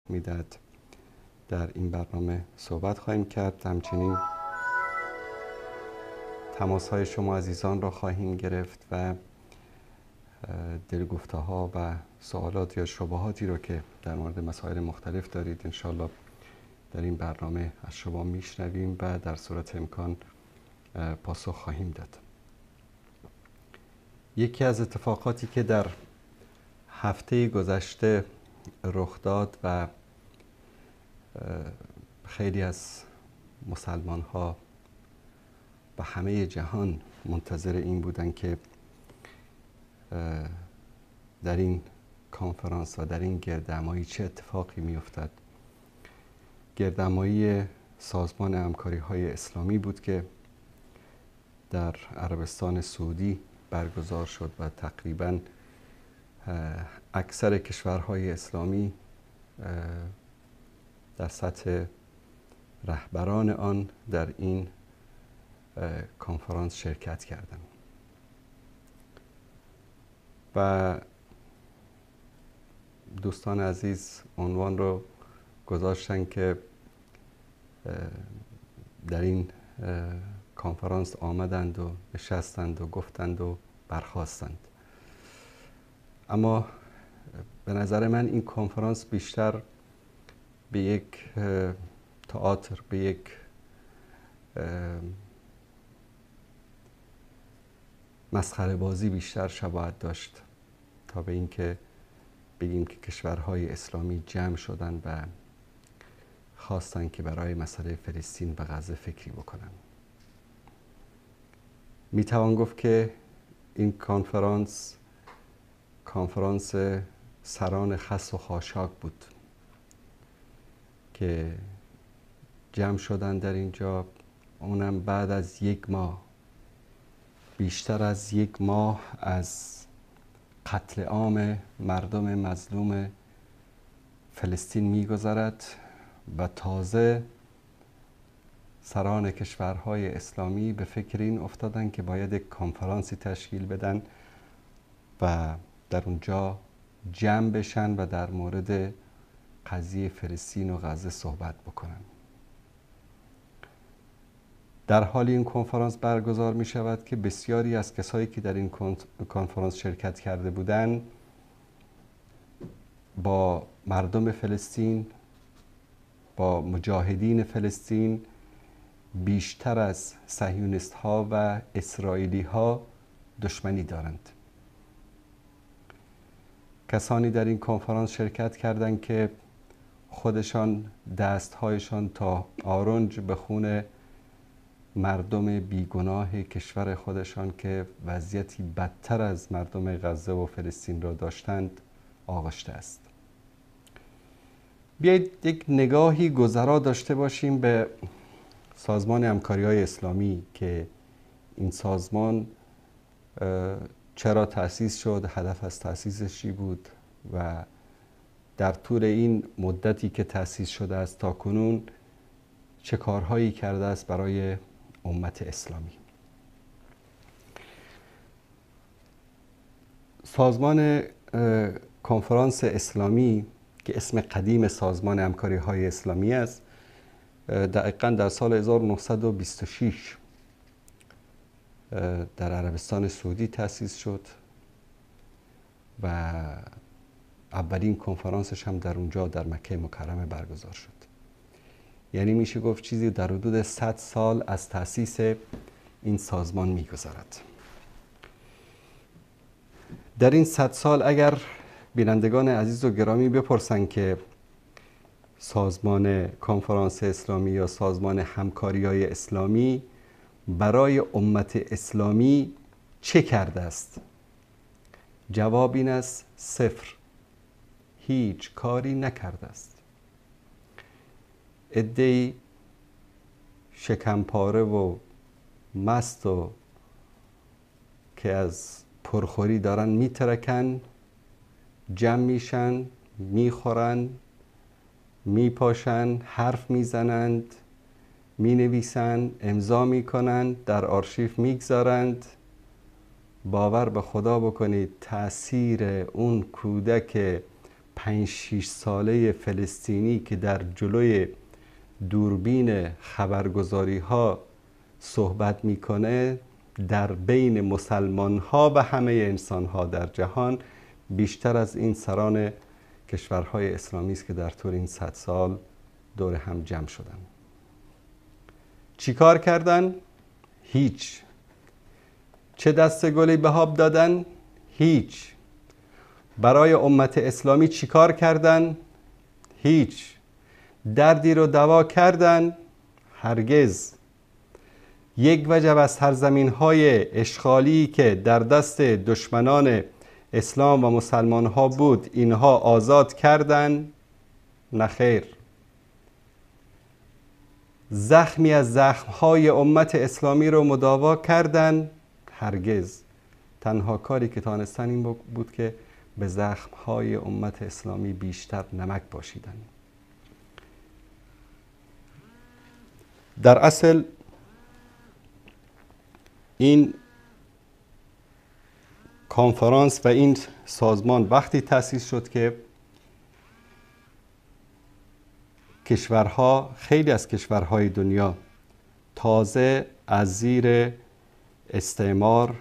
میداد در این برنامه صحبت خواهیم کرد. همچنین تماس های شما عزیزان را خواهیم گرفت و دلگفته ها و سوالات یا شبهاتی رو که در مورد مسائل مختلف دارید انشالله در این برنامه از شما میشنویم و در صورت امکان پاسخ خواهیم داد. یکی از اتفاقاتی که در هفته گذشته رخ داد و خیلی از مسلمان ها و همه جهان منتظر این بودن که در این کنفرانس و در این گردهمایی چه اتفاقی می افتد. گردهمایی سازمان همکاری های اسلامی بود که در عربستان سعودی برگزار شد و تقریباً اکثر کشورهای اسلامی در سطح رهبران آن در این کنفرانس شرکت کردند و دوستان عزیز عنوان رو گذاشتن که در این کنفرانس آمدند و نشستند و گفتند و برخاستند. اما به نظر من این کنفرانس بیشتر به یک تئاتر، به یک مسخره بازی بیشتر شباهت داشت تا به اینکه بگیم که کشورهای اسلامی جمع شدن و خواستن که برای مسئله فلسطین و غزه فکری بکنن. میتوان گفت که این کنفرانس سران خس و خاشاک بود که جمع شدن در اینجا، اونم بعد از یک ماه، بیشتر از یک ماه از قتل عام مردم مظلوم فلسطین می‌گذرد و تازه سران کشورهای اسلامی به فکر این افتادن که باید یک کنفرانسی تشکیل بدن و در اونجا جمع بشن و در مورد قضیه فلسطین و غزه صحبت بکنن. در حال این کنفرانس برگزار می شود که بسیاری از کسایی که در این کنفرانس شرکت کرده بودند با مردم فلسطین، با مجاهدین فلسطین بیشتر از صهیونیست ها و اسرائیلی ها دشمنی دارند. کسانی در این کنفرانس شرکت کردند که خودشان دستهایشان تا آرنج به خون مردم بیگناه کشور خودشان که وضعیتی بدتر از مردم غزه و فلسطین را داشتند آغشته است. بیایید یک نگاهی گذرا داشته باشیم به سازمان همکاری‌های اسلامی که این سازمان چرا تأسیس شد، هدف از تأسیسش چی بود و در طول این مدتی که تأسیس شده است تا کنون چه کارهایی کرده است برای امت اسلامی. سازمان کنفرانس اسلامی که اسم قدیم سازمان همکاری های اسلامی است، دقیقاً در سال 1926 در عربستان سعودی تأسیس شد و اولین کنفرانسش هم در اونجا در مکه مکرمه برگزار شد. یعنی میشه گفت چیزی در حدود 100 سال از تأسیس این سازمان میگذرد. در این 100 سال اگر بینندگان عزیز و گرامی بپرسن که سازمان کنفرانس اسلامی یا سازمان همکاری‌های اسلامی برای امت اسلامی چه کرده است؟ جواب این است: صفر. هیچ کاری نکرده است. عده‌ای شکمپاره و مست و که از پرخوری دارن میترکن، جمع میشن، میخورن، میپاشن، حرف میزنند، مینویسند، امضا میکنند، در آرشیف میگذارند. باور به خدا بکنید تأثیر اون کودک 5-6 ساله فلسطینی که در جلوی دوربین خبرگزاری ها صحبت میکنه در بین مسلمان ها و همه انسان ها در جهان بیشتر از این سران کشورهای اسلامی است که در طول این 100 سال دور هم جمع شدن. چی کار کردن؟ هیچ. چه دست گلی به آب دادن؟ هیچ. برای امت اسلامی چی کار کردن؟ هیچ. دردی رو دوا کردن؟ هرگز. یک وجب از سرزمین‌های اشغالی که در دست دشمنان اسلام و مسلمان ها بود اینها آزاد کردن؟ نخیر. زخمی از زخم‌های امت اسلامی رو مداوا کردن؟ هرگز. تنها کاری که تانستن این بود که به زخم‌های امت اسلامی بیشتر نمک پاشیدن. در اصل این کنفرانس و این سازمان وقتی تأسیس شد که کشورها، خیلی از کشورهای دنیا تازه از زیر استعمار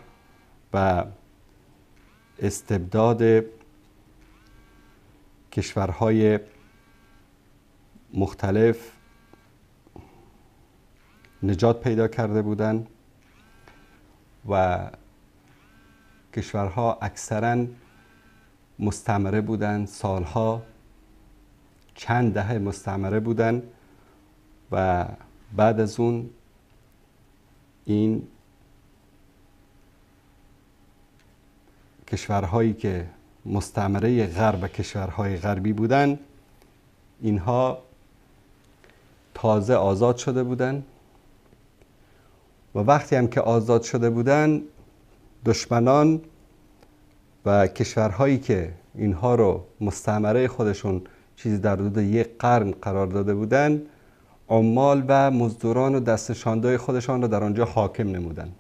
و استبداد کشورهای مختلف نجات پیدا کرده بودند و کشورها اکثراً مستعمره بودند، سالها چند دهه مستعمره بودند و بعد از اون این کشورهایی که مستعمره غرب و کشورهای غربی بودند اینها تازه آزاد شده بودند و وقتی هم که آزاد شده بودند دشمنان و کشورهایی که اینها رو مستعمره خودشون چیزی در حدود 1 قرن قرار داده بودند عمال و مزدوران و دستشاندای خودشان رو در آنجا حاکم نمودند.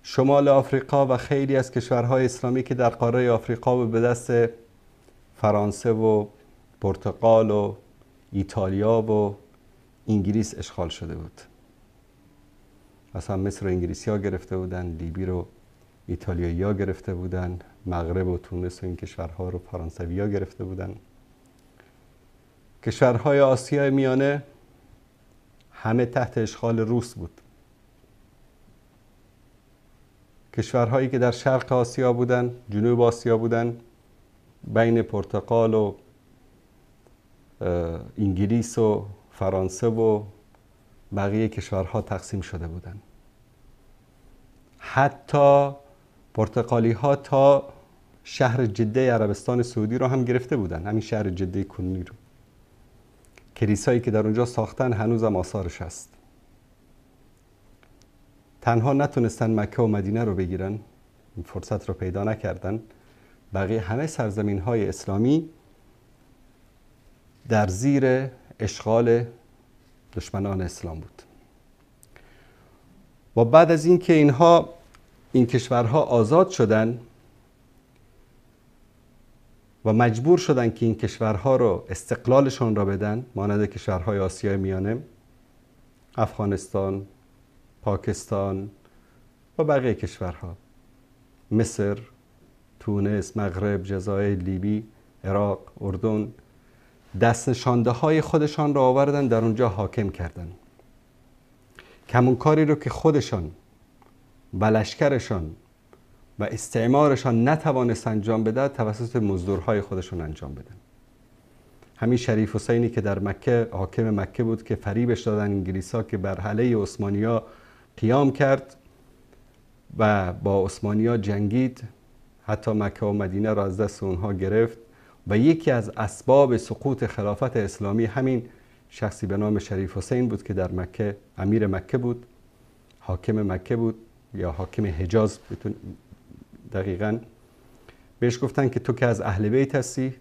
شمال آفریقا و خیلی از کشورهای اسلامی که در قاره آفریقا به دست فرانسه و پرتغال و ایتالیا و انگلیس اشغال شده بود. مثلا مصر رو انگلیسی ها گرفته بودن، لیبی رو ایتالیایی ها گرفته بودن، مغرب و تونس و این کشورها رو فرانسوی ها گرفته بودن. کشورهای آسیای میانه همه تحت اشغال روس بود. کشورهایی که در شرق آسیا بودن، جنوب آسیا بودن، بین پرتغال و انگلیس و فرانسه و بقیه کشورها تقسیم شده بودند. حتی پرتغالی ها تا شهر جده عربستان سعودی رو هم گرفته بودند، همین شهر جده کنونی رو. کلیسایی که در اونجا ساختن هنوزم آثارش هست. تنها نتونستن مکه و مدینه رو بگیرن، این فرصت رو پیدا نکردن. بقیه همه سرزمین های اسلامی در زیر اشغال دشمنان اسلام بود. و بعد از این که این کشورها آزاد شدن و مجبور شدن که این کشورها رو استقلالشون را بدن، مانند کشورهای آسیای میانه، افغانستان، پاکستان و بقیه کشورها، مصر، تونس، مغرب، جزایر، لیبی، عراق، اردن، دست نشانده های خودشان را آوردن در اونجا حاکم کردن. همون کاری رو که خودشان و لشکرشان و استعمارشان نتوانست انجام بده توسط مزدورهای خودشون انجام بدن. همین شریف حسینی که در مکه حاکم مکه بود که فریبش دادن انگلیسا که بر علیه عثمانی‌ها قیام کرد و با عثمانی‌ها جنگید، حتی مکه و مدینه را از دست اونها گرفت و یکی از اسباب سقوط خلافت اسلامی همین شخصی به نام شریف حسین بود که در مکه امیر مکه بود، حاکم مکه بود یا حاکم حجاز دقیقاً. بهش گفتن که تو که از اهل بیت هستی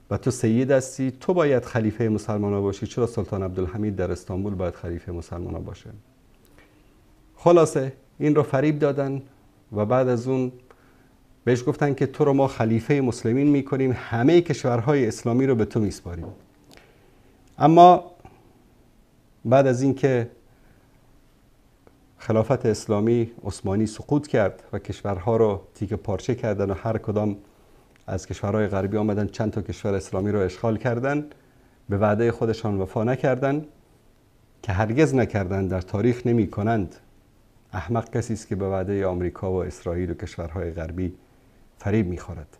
و تو سید هستی، تو باید خلیفه مسلمانان باشی، چرا سلطان عبدالحمید در استانبول باید خلیفه مسلمانان باشه؟ خلاصه این رو فریب دادن و بعد از اون بهش گفتن که تو رو ما خلیفه مسلمین میکنیم، همه کشورهای اسلامی رو به تو میسپاریم. اما بعد از اینکه خلافت اسلامی عثمانی سقوط کرد و کشورها رو تیکه پارچه کردن و هر کدام از کشورهای غربی آمدن چند تا کشور اسلامی رو اشغال کردن، به وعده خودشان وفا نکردن که هرگز نکردن، در تاریخ نمی کنند. احمق کسی است که به وعده آمریکا و اسرائیل و کشورهای غربی فریب میخورد.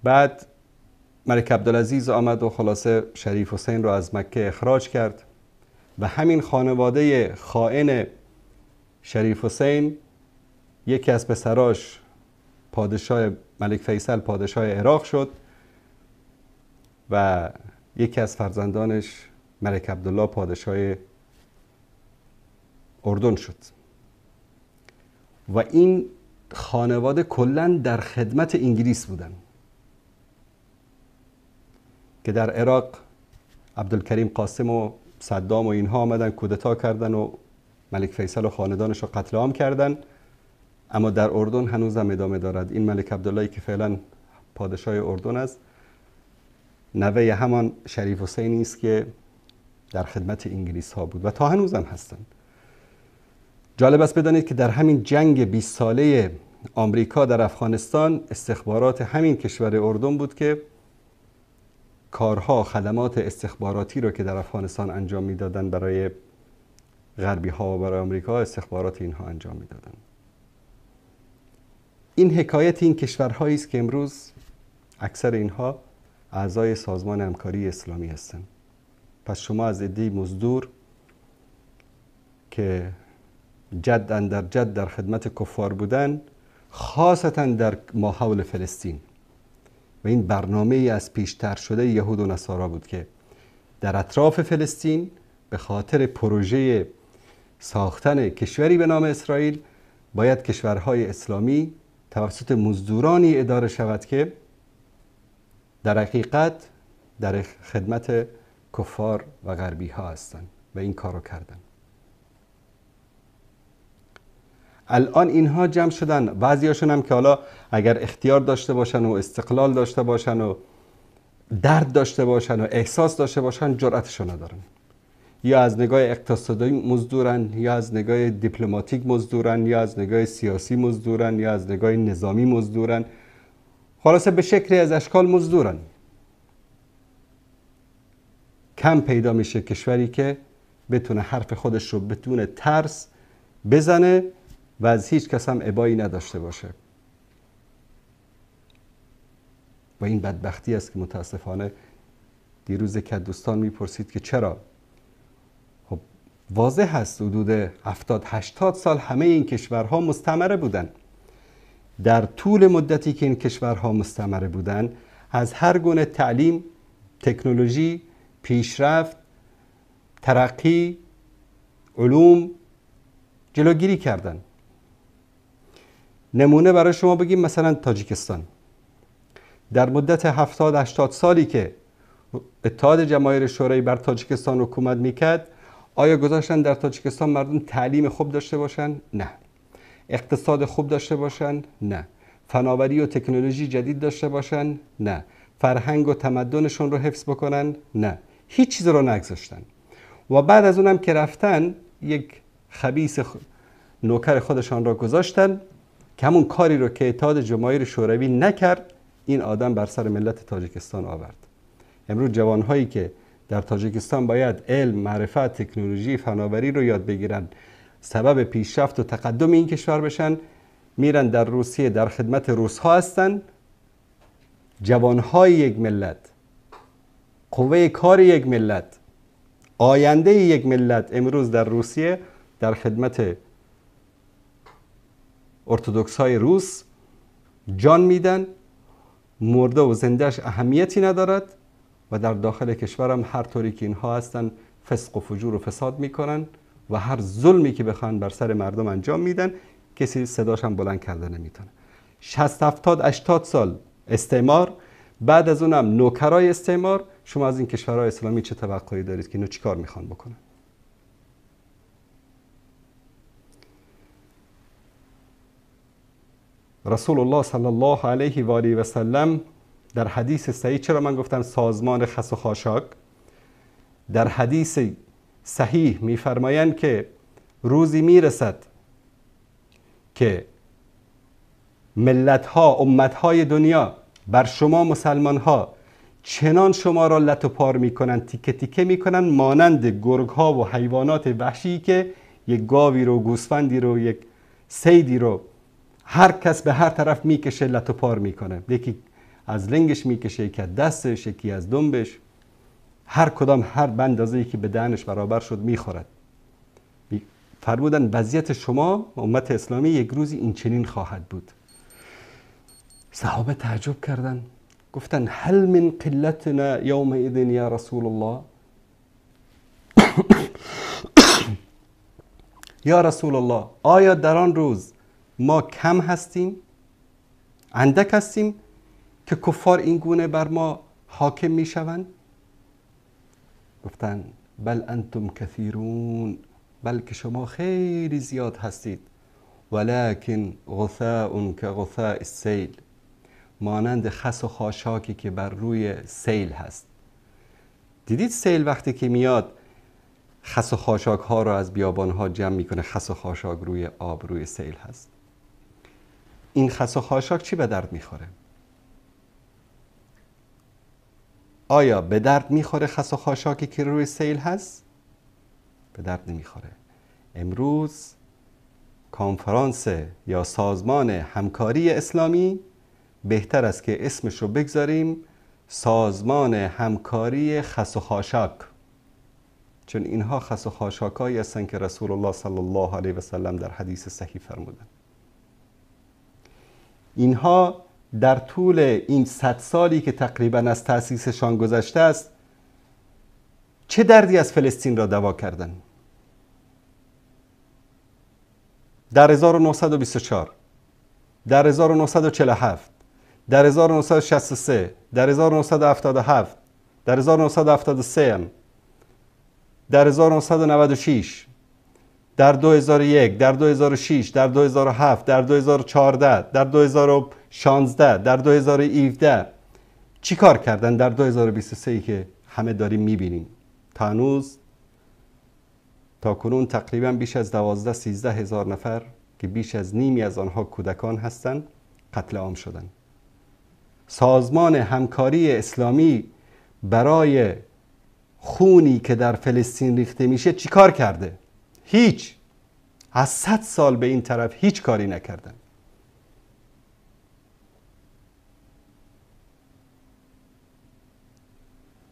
بعد ملک عبدالعزیز آمد و خلاصه شریف حسین رو از مکه اخراج کرد و همین خانواده خائن شریف حسین، یکی از پسراش پادشاه ملک فیصل پادشاه عراق شد و یکی از فرزندانش ملک عبدالله پادشاه اردن شد. و این خانواده کلاً در خدمت انگلیس بودن که در عراق عبدالکریم قاسم و صدام و اینها آمدن کودتا کردن و ملک فیصل و خاندانش رو قتل عام کردن، اما در اردن هنوزم ادامه دارد. این ملک عبداللهی که فعلا پادشاه اردن است، نوه همان شریف حسینی است که در خدمت انگلیس ها بود و تا هنوزم هستند. جالب است بدانید که در همین جنگ 20 ساله آمریکا در افغانستان، استخبارات همین کشور اردن بود که کارها، خدمات استخباراتی رو که در افغانستان انجام میدادن برای غربی ها و برای آمریکا، استخبارات اینها انجام میدادن. این حکایت این کشورهایی است که امروز اکثر اینها اعضای سازمان همکاری اسلامی هستند. پس شما از عده‌ای مزدور که جد در جد در خدمت کفار بودن، خاصتا در ماحول فلسطین، و این برنامه ای از پیشتر شده یهود و نصارا بود که در اطراف فلسطین به خاطر پروژه ساختن کشوری به نام اسرائیل باید کشورهای اسلامی توسط مزدورانی اداره شود که در حقیقت در خدمت کفار و غربی ها هستند و این کارو کردن. الان اینها جمع شدن، بعضیاشون هم که حالا اگر اختیار داشته باشن و استقلال داشته باشن و درد داشته باشن و احساس داشته باشن، جرأتشو ندارن. یا از نگاه اقتصادی مزدورن، یا از نگاه دیپلماتیک مزدورن، یا از نگاه سیاسی مزدورن، یا از نگاه نظامی مزدورن. خلاصه به شکلی از اشکال مزدورن. کم پیدا میشه کشوری که بتونه حرف خودش رو بتونه ترس بزنه و از هیچ کس هم ابایی نداشته باشه. و این بدبختی است که متاسفانه دیروز یک از دوستان میپرسید که چرا؟ خب واضح هست حدود 70-80 سال همه این کشورها مستعمره بودن. در طول مدتی که این کشورها مستعمره بودن، از هر گونه تعلیم، تکنولوژی، پیشرفت، ترقی، علوم جلوگیری کردن. نمونه برای شما بگیم، مثلا تاجیکستان در مدت 70-80 سالی که اتحاد جماهیر شوروی بر تاجیکستان حکومت میکرد، آیا گذاشتن در تاجیکستان مردم تعلیم خوب داشته باشن؟ نه. اقتصاد خوب داشته باشن؟ نه. فناوری و تکنولوژی جدید داشته باشن؟ نه. فرهنگ و تمدنشون رو حفظ بکنن؟ نه. هیچ چیز رو نگذاشتن. و بعد از اونم که رفتن، یک خبیث نوکر خودشان را گذاشتن که همون کاری رو که اتحاد جماهیر شوروی نکرد، این آدم بر سر ملت تاجیکستان آورد. امروز جوانهایی که در تاجیکستان باید علم، معرفت، تکنولوژی، فناوری رو یاد بگیرن، سبب پیشرفت و تقدم این کشور بشن، میرن در روسیه در خدمت روس ها هستن. جوانهای یک ملت، قوه کار یک ملت، آینده یک ملت امروز در روسیه در خدمت ارتدوکس های روس جان میدن. مرده و زندهش اهمیتی ندارد و در داخل کشورم هر طوری که اینها هستن فسق و فجور و فساد میکنن و هر ظلمی که بخوان بر سر مردم انجام میدن، کسی صداش هم بلند کرده نمیتونه. 60-70-80 سال استعمار، بعد از اونم نوکرای استعمار. شما از این کشورهای اسلامی چه توقعی دارید که اینو چیکار میخوان بکنن؟ رسول الله صلی الله علیه و آله و سلم در حدیث صحیح، چرا من گفتم سازمان خس و خاشاک، در حدیث صحیح میفرمایند که روزی میرسد که ملت‌ها، امت‌های دنیا بر شما مسلمان‌ها چنان شما را لت و پار میکنن، تیکه تیکه میکنن، مانند گرگ‌ها و حیوانات وحشی که یک گاوی رو، گوسفندی رو، یک صیدی رو هر کس به هر طرف میکشه، لت و پار میکنه. یکی از لنگش میکشه، یکی از دستش، یکی از دنبش، هر کدام هر به اندازه‌ای که به دهنش برابر شد میخورد. فرمودن وضعیت شما امت اسلامی یک روزی این چنین خواهد بود. صحابه تعجب کردن، گفتن هل من قلتنا یومئذ یا رسول الله؟ یا رسول الله، آیا در آن روز ما کم هستیم، اندک هستیم که کفار این گونه بر ما حاکم می شوند؟ گفتن بل انتم کثیرون، بلکه شما خیلی زیاد هستید، ولکن غثاء کغثاء السیل، مانند خس و خاشاکی که بر روی سیل هست. دیدید سیل وقتی که میاد خس و خاشاک ها رو از بیابان ها جمع میکنه، خس و خاشاک روی آب، روی سیل هست. این خس و خاشاک چی به درد میخوره؟ آیا به درد میخوره خس و خاشاکی که روی سیل هست؟ به درد نمیخوره. امروز کنفرانس یا سازمان همکاری اسلامی، بهتر است که اسمش رو بگذاریم سازمان همکاری خس و خاشاک، چون اینها خس و خاشاکایی هستن که رسول الله صلی الله علیه و سلم در حدیث صحیح فرمودن. اینها در طول این 100 سالی که تقریبا از تأسیسشان گذشته است، چه دردی از فلسطین را دوا کردن؟ در 1924، در 1947، در 1963، در 1977، در 1973، در 1996، در 2001، در 2006، در 2007، در 2014، در 2016، در 2017 چی کار کردن؟ در 2023 که همه داریم میبینیم تا هنوز تا کنون تقریبا بیش از 12-13 هزار نفر که بیش از نیمی از آنها کودکان هستند قتل عام شدند. سازمان همکاری اسلامی برای خونی که در فلسطین ریخته میشه چی کار کرده؟ هیچ. از 100 سال به این طرف هیچ کاری نکردن.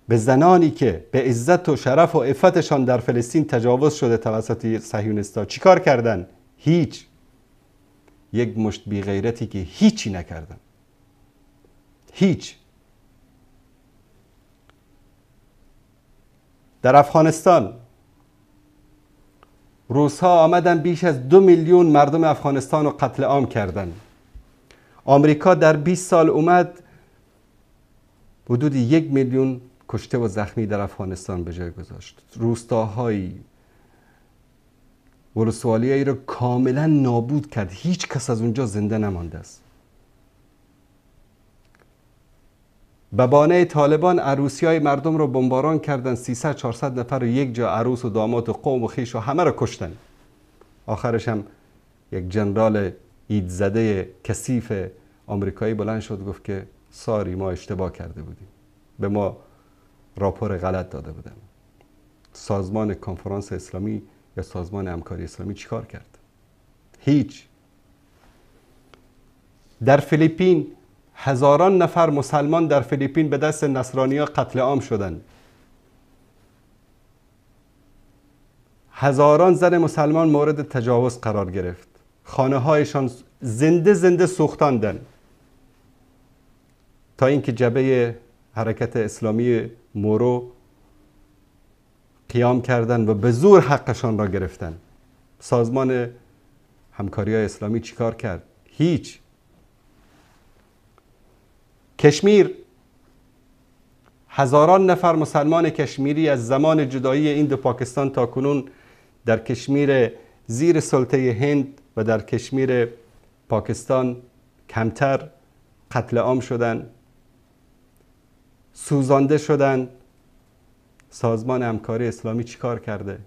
به زنانی که به عزت و شرف و عفتشان در فلسطین تجاوز شده توسط صهیونیست‌ها چی کار کردن؟ هیچ. یک مشت بی غیرتی که هیچی نکردن. هیچ. در افغانستان روس‌ها آمدن بیش از 2 میلیون مردم افغانستان رو قتل عام کردن. آمریکا در 20 سال اومد حدود 1 میلیون کشته و زخمی در افغانستان به جای گذاشت. روستاهایی، ولسوالیایی رو کاملا نابود کرد. هیچ کس از اونجا زنده نمانده است. به بهانه طالبان عروسی‌های مردم رو بمباران کردن، 300-400 نفر رو یک جا، عروس و داماد و قوم و خویش و همه رو کشتن. آخرش هم یک جنرال ایدزده کثیف آمریکایی بلند شد گفت که ساری ما اشتباه کرده بودیم، به ما راپور غلط داده بودن. سازمان کنفرانس اسلامی یا سازمان همکاری اسلامی چیکار کرد؟ هیچ. در فیلیپین هزاران نفر مسلمان در فیلیپین به دست نصرانی‌ها قتل عام شدند. هزاران زن مسلمان مورد تجاوز قرار گرفت. خانه‌هایشان زنده سوختاندن تا اینکه جبهه حرکت اسلامی مورو قیام کردند و به زور حقشان را گرفتن. سازمان همکاری اسلامی چیکار کرد؟ هیچ. کشمیر، هزاران نفر مسلمان کشمیری از زمان جدایی هند و پاکستان تا کنون در کشمیر زیر سلطه هند و در کشمیر پاکستان کمتر قتل عام شدن، سوزانده شدن. سازمان همکاری اسلامی چیکار کرده؟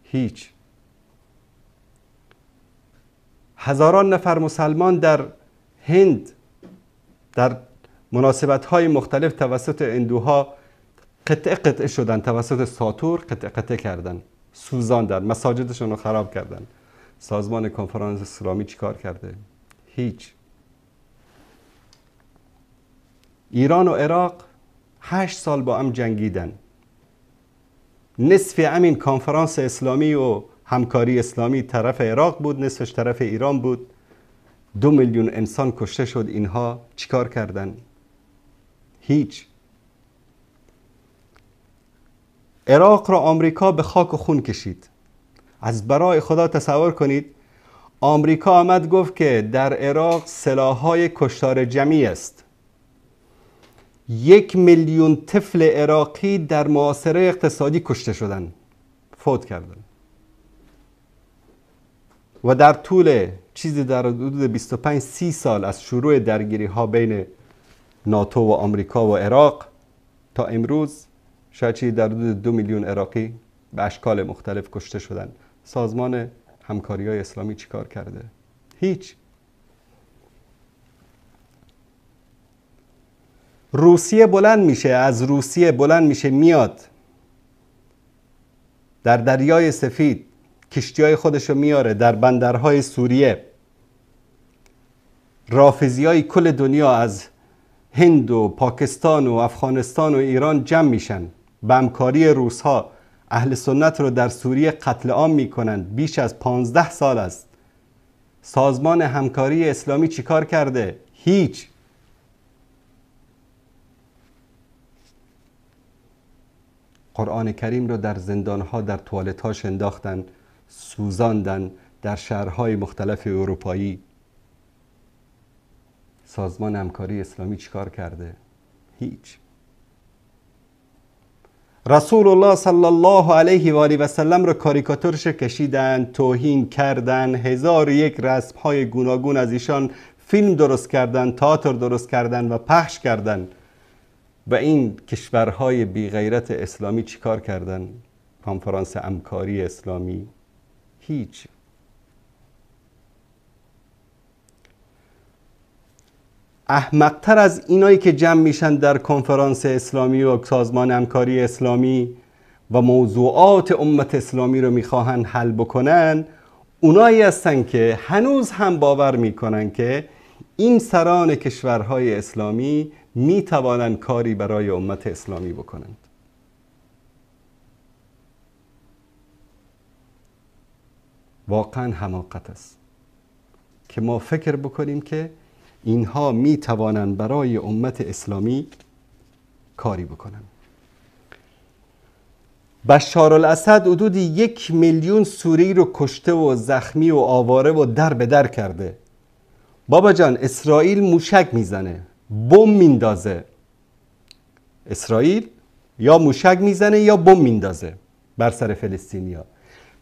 هیچ. هزاران نفر مسلمان در هند در مناسبت‌های مختلف توسط هندوها قطعه شدن، توسط ساتور قطعه کردن، سوزاندن، مساجدشون رو خراب کردن. سازمان کنفرانس اسلامی چیکار کرده؟ هیچ. ایران و عراق 8 سال با هم جنگیدن. نصف همین کنفرانس اسلامی و همکاری اسلامی طرف عراق بود، نصفش طرف ایران بود. 2 میلیون انسان کشته شد. اینها چیکار کردن؟ هیچ. عراق را آمریکا به خاک و خون کشید. از برای خدا تصور کنید آمریکا آمد گفت که در عراق سلاح‌های کشتار جمعی است. 1 میلیون طفل عراقی در محاصره اقتصادی کشته شدن، فوت کردن. و در طول چیزی در حدود 25-30 سال از شروع درگیری ها بین ناتو و آمریکا و عراق تا امروز شاید چیزی در حدود 2 میلیون عراقی به اشکال مختلف کشته شدن. سازمان همکاری های اسلامی چیکار کرده؟ هیچ. روسیه بلند میشه، از روسیه بلند میشه میاد در دریای سفید کشتی‌های خودشو میاره، در بندرهای سوریه رافضی‌های کل دنیا از هند و پاکستان و افغانستان و ایران جمع میشن، به همکاری روس‌ها اهل سنت رو در سوریه قتل عام میکنند. بیش از 15 سال است. سازمان همکاری اسلامی چیکار کرده؟ هیچ. قرآن کریم رو در زندانها، در توالت‌هاش انداختن، سوزاندن در شهرهای مختلف اروپایی. سازمان همکاری اسلامی چیکار کرده؟ هیچ. رسول الله صلی الله علیه و آله و سلم رو کاریکاتورش کشیدن، توهین کردن، 1001 رسم‌های گوناگون از ایشان فیلم درست کردن، تئاتر درست کردن و پخش کردن. و این کشورهای بی غیرت اسلامی چیکار کردن؟ کنفرانس همکاری اسلامی هیچ. احمق‌تر از اینایی که جمع میشن در کنفرانس اسلامی و سازمان همکاری اسلامی و موضوعات امت اسلامی رو میخواهن حل بکنن، اونایی هستن که هنوز هم باور میکنن که این سران کشورهای اسلامی میتوانند کاری برای امت اسلامی بکنند. واقعا حماقت است که ما فکر بکنیم که اینها میتوانند برای امت اسلامی کاری بکنند. بشار الاسد حدود 1 میلیون سوری رو کشته و زخمی و آواره و در به در کرده. بابا جان، اسرائیل موشک میزنه، بم میندازه. اسرائیل یا موشک میزنه یا بم میندازه بر سر فلسطینیا.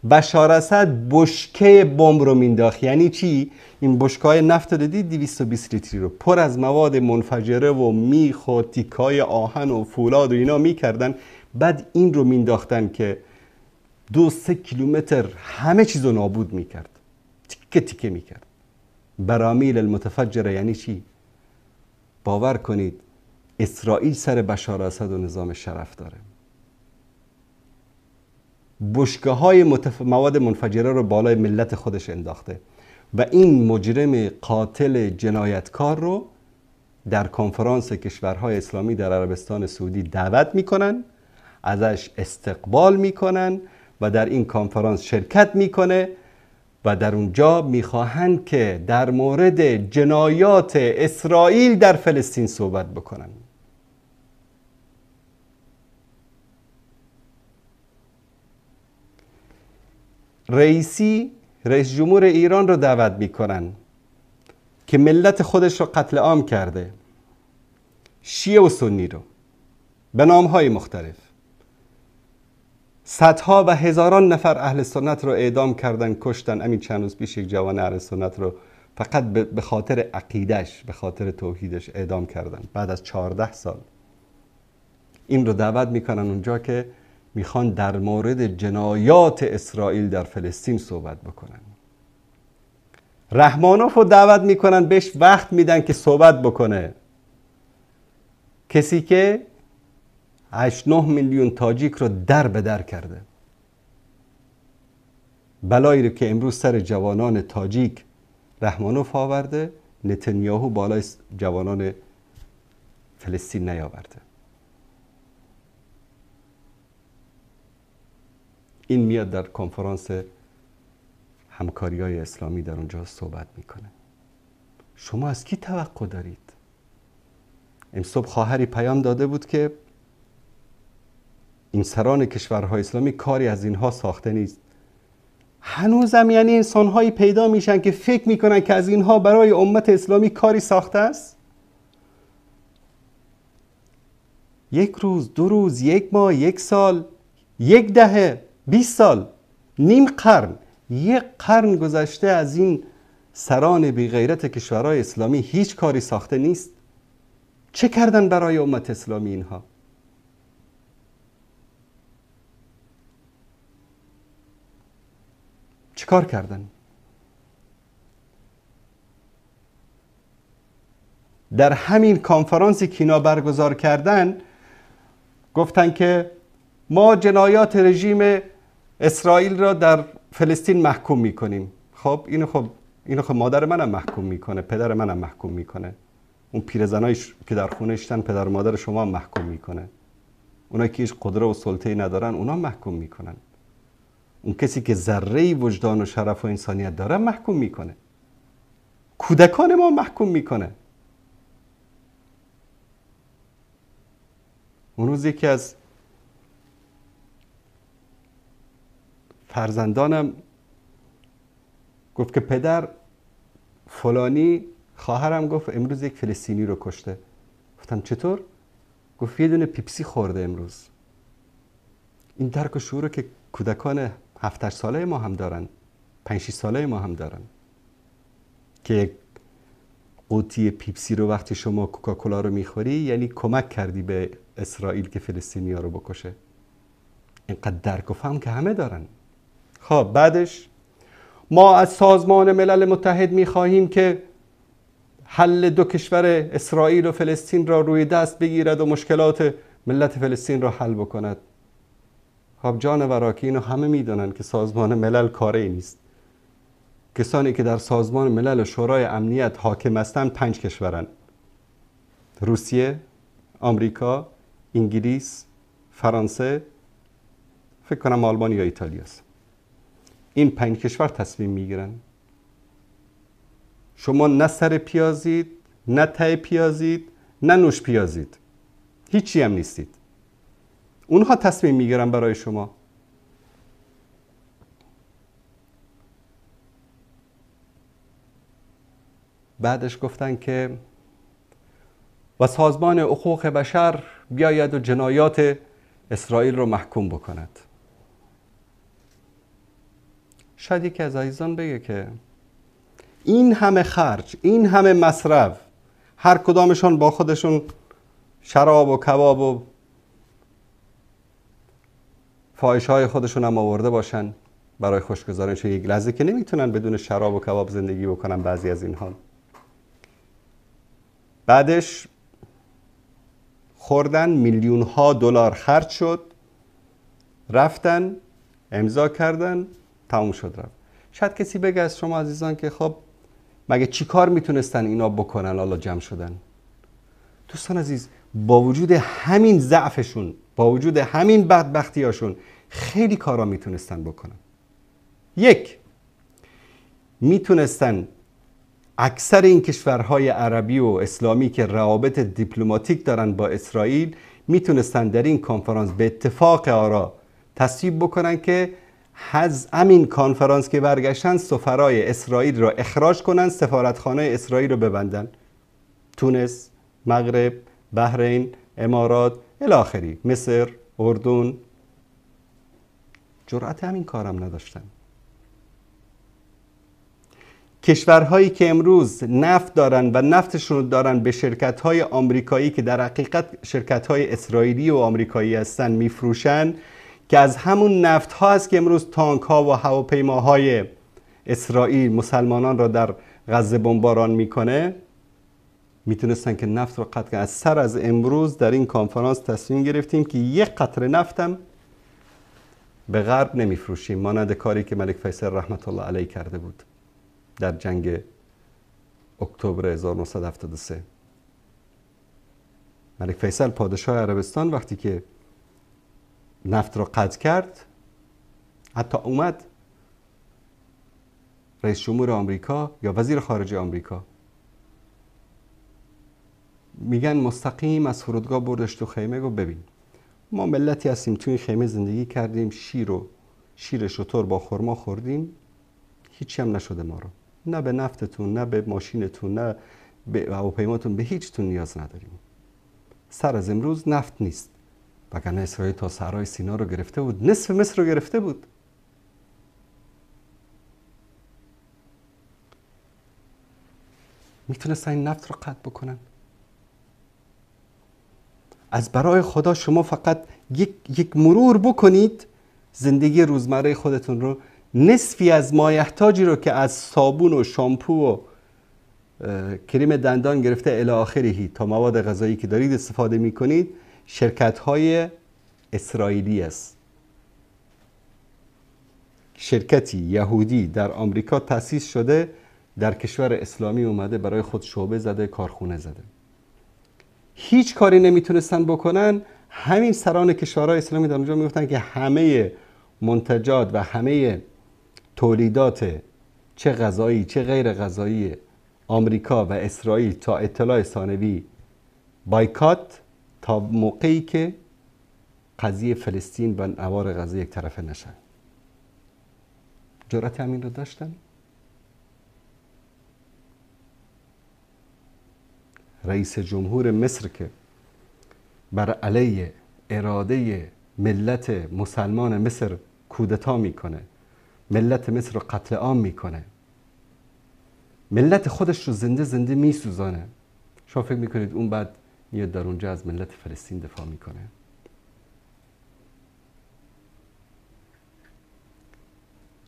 بشار اسد بشکه بمب رو مینداخت. یعنی چی؟ این بشکه‌های نفت رو دیدید 220 لیتری رو پر از مواد منفجره و میخ و تیکای آهن و فولاد و اینا میکردن، بعد این رو مینداختن که 2-3 کیلومتر همه چیز رو نابود میکرد، تیکه تیکه میکرد. برامیل المتفجره. یعنی چی؟ باور کنید اسرائیل سر بشار اسد و نظام شرف داره. بشکه‌های مواد منفجره رو بالای ملت خودش انداخته و این مجرم قاتل جنایتکار رو در کنفرانس کشورهای اسلامی در عربستان سعودی دعوت میکنن، ازش استقبال میکنن و در این کنفرانس شرکت میکنه و در اونجا میخواهند که در مورد جنایات اسرائیل در فلسطین صحبت بکنن. رئیس جمهور ایران رو دعوت میکنن که ملت خودش رو قتل عام کرده، شیعه و سنی رو به نامهای مختلف. صدها و هزاران نفر اهل سنت رو اعدام کردن، کشتن. همین چند روز پیش یک جوان اهل سنت رو فقط به خاطر عقیدش، به خاطر توحیدش اعدام کردن بعد از 14 سال. این رو دعوت میکنن اونجا که میخوان در مورد جنایات اسرائیل در فلسطین صحبت بکنن. رحمانوف رو دعوت میکنن، بهش وقت میدن که صحبت بکنه. کسی که 8-9 میلیون تاجیک رو در به در کرده. بلایی رو که امروز سر جوانان تاجیک رحمانوف آورده، نتانیاهو بالای جوانان فلسطین نیاورده. این میاد در کنفرانس همکاری‌های اسلامی در اونجا صحبت میکنه. شما از کی توقع دارید؟ امروز صبح خواهری پیام داده بود که این سران کشورهای اسلامی کاری از اینها ساخته نیست. هنوزم یعنی انسانهایی پیدا میشن که فکر میکنن که از اینها برای امت اسلامی کاری ساخته است؟ 1 روز، 2 روز، 1 ماه، 1 سال، 1 دهه، 20 سال، نیم قرن، 1 قرن گذشته از این سران بی غیرت کشورهای اسلامی هیچ کاری ساخته نیست. چه کردن برای امت اسلامی اینها؟ چه کار کردن؟ در همین کنفرانسی که اینا برگزار کردن گفتن که ما جنایات رژیم اسرائیل را در فلسطین محکوم میکنیم. خب اینو خب مادر منم محکوم میکنه، پدر منم محکوم میکنه، اون پیرزنایی که در خونه اشتن پدر و مادر شما هم محکوم میکنه، اونایی که هیچ قدرت و سلطه‌ای ندارن اونا محکوم میکنن، اون کسی که ذره وجدان و شرف و انسانیت داره محکوم میکنه، کودکان ما محکوم میکنه. اون روز یکی از فرزندانم گفت که پدر فلانی خواهرم گفت امروز یک فلسطینی رو کشته. گفتم چطور؟ گفت یه دونه پیپسی خورده امروز. این درک و شعور که کودکان 7-8 ساله ما هم دارن، 5-6 ساله ما هم دارن که قوطی پیپسی رو وقتی شما کوکاکولا رو میخوری یعنی کمک کردی به اسرائیل که فلسطینی ها رو بکشه. اینقدر درک و فهم که همه دارن. خب بعدش ما از سازمان ملل متحد میخواهیم که حل 2 کشور اسرائیل و فلسطین را روی دست بگیرد و مشکلات ملت فلسطین را حل بکند. خب جانورا که اینو همه میدونن که سازمان ملل کاری نیست. کسانی که در سازمان ملل و شورای امنیت حاکم هستند 5 کشورن: روسیه، آمریکا، انگلیس، فرانسه، فکر کنم آلمان یا ایتالیا است. این 5 کشور تصمیم میگیرن. شما نه سر پیازید، نه ته پیازید، نه نوش پیازید، هیچی هم نیستید. اونها تصمیم میگیرن برای شما. بعدش گفتن که و سازمان حقوق بشر بیاید و جنایات اسرائیل رو محکوم بکند. شاید یکی از عزیزان بگه که این همه خرج، این همه مصرف، هر کدامشون با خودشون شراب و کباب و فاحشه‌های خودشون هم آورده باشن برای خوشگذارنش، یک لحظه که نمیتونن بدون شراب و کباب زندگی بکنن بعضی از اینها. بعدش خوردن، میلیون ها دلار خرج شد، رفتن امضا کردن، تموم شد رفت. شاید کسی بگه از شما عزیزان که خب مگه چی کار میتونستن اینا بکنن حالا جمع شدن؟ دوستان عزیز، با وجود همین ضعفشون، با وجود همین بدبختیاشون خیلی کارا میتونستن بکنن. 1، میتونستن اکثر این کشورهای عربی و اسلامی که روابط دیپلماتیک دارن با اسرائیل میتونستن در این کنفرانس به اتفاق آرا تصویب بکنن که از همین کنفرانس که برگشتن سفرای اسرائیل را اخراج کنن، سفارتخانه اسرائیل رو ببندن. تونس، مغرب، بحرین، امارات الی آخری، مصر، اردن جرأت همین کارم نداشتن. کشورهایی که امروز نفت دارن و نفتشون رو دارن به شرکت‌های آمریکایی که در حقیقت شرکت‌های اسرائیلی و آمریکایی هستن میفروشن، که از همون نفت ها است که امروز تانک ها و هواپیماهای اسرائیل مسلمانان را در غزه بمباران میکنه، میتونستن که نفت رو قطع کنن. از سر از امروز در این کنفرانس تصمیم گرفتیم که یک قطره نفتم به غرب نمیفروشیم، مانند کاری که ملک فیصل رحمت الله علیه کرده بود در جنگ اکتبر 1973. ملک فیصل پادشاه عربستان وقتی که نفت رو قطع کرد، حتی اومد رئیس جمهور آمریکا یا وزیر خارجه آمریکا میگن مستقیم از فرودگاه بردش تو خیمه، گفت ببین ما ملتی هستیم توی این خیمه زندگی کردیم، شیر شتر با خرما خوردیم، هیچی هم نشده ما رو، نه به نفتتون نه به ماشینتون نه به هواپیماتون، به هیچتون نیاز نداریم. سر از امروز نفت نیست، وگرنه اسرائیل تا صحرای سینا رو گرفته بود، نصف مصر رو گرفته بود. میتونستن این نفت رو قطع بکنن. از برای خدا شما فقط یک مرور بکنید زندگی روزمره خودتون رو، نصفی از مایحتاجی رو که از صابون و شامپو و کریم دندان گرفته الی آخره تا مواد غذایی که دارید استفاده میکنید، شرکت‌های اسرائیلی است. شرکتی یهودی در آمریکا تأسیس شده، در کشور اسلامی اومده برای خود شعبه زده، کارخونه زده. هیچ کاری نمیتونستن بکنن. همین سران کشورهای اسلامی در اونجا میگفتن که همه منتجات و همه تولیدات چه غذایی چه غیر غذایی آمریکا و اسرائیل تا اطلاع ثانوی بایکات، تا موقعی که قضیه فلسطین و نوار غزه یک طرفه نشن. جرأت همین رو داشتن؟ رئیس جمهور مصر که بر علیه اراده ملت مسلمان مصر کودتا میکنه، ملت مصر رو قتل عام میکنه، ملت خودش رو زنده میسوزانه، شما فکر میکنید اون بعد میاد در اونجا از ملت فلسطین دفاع میکنه؟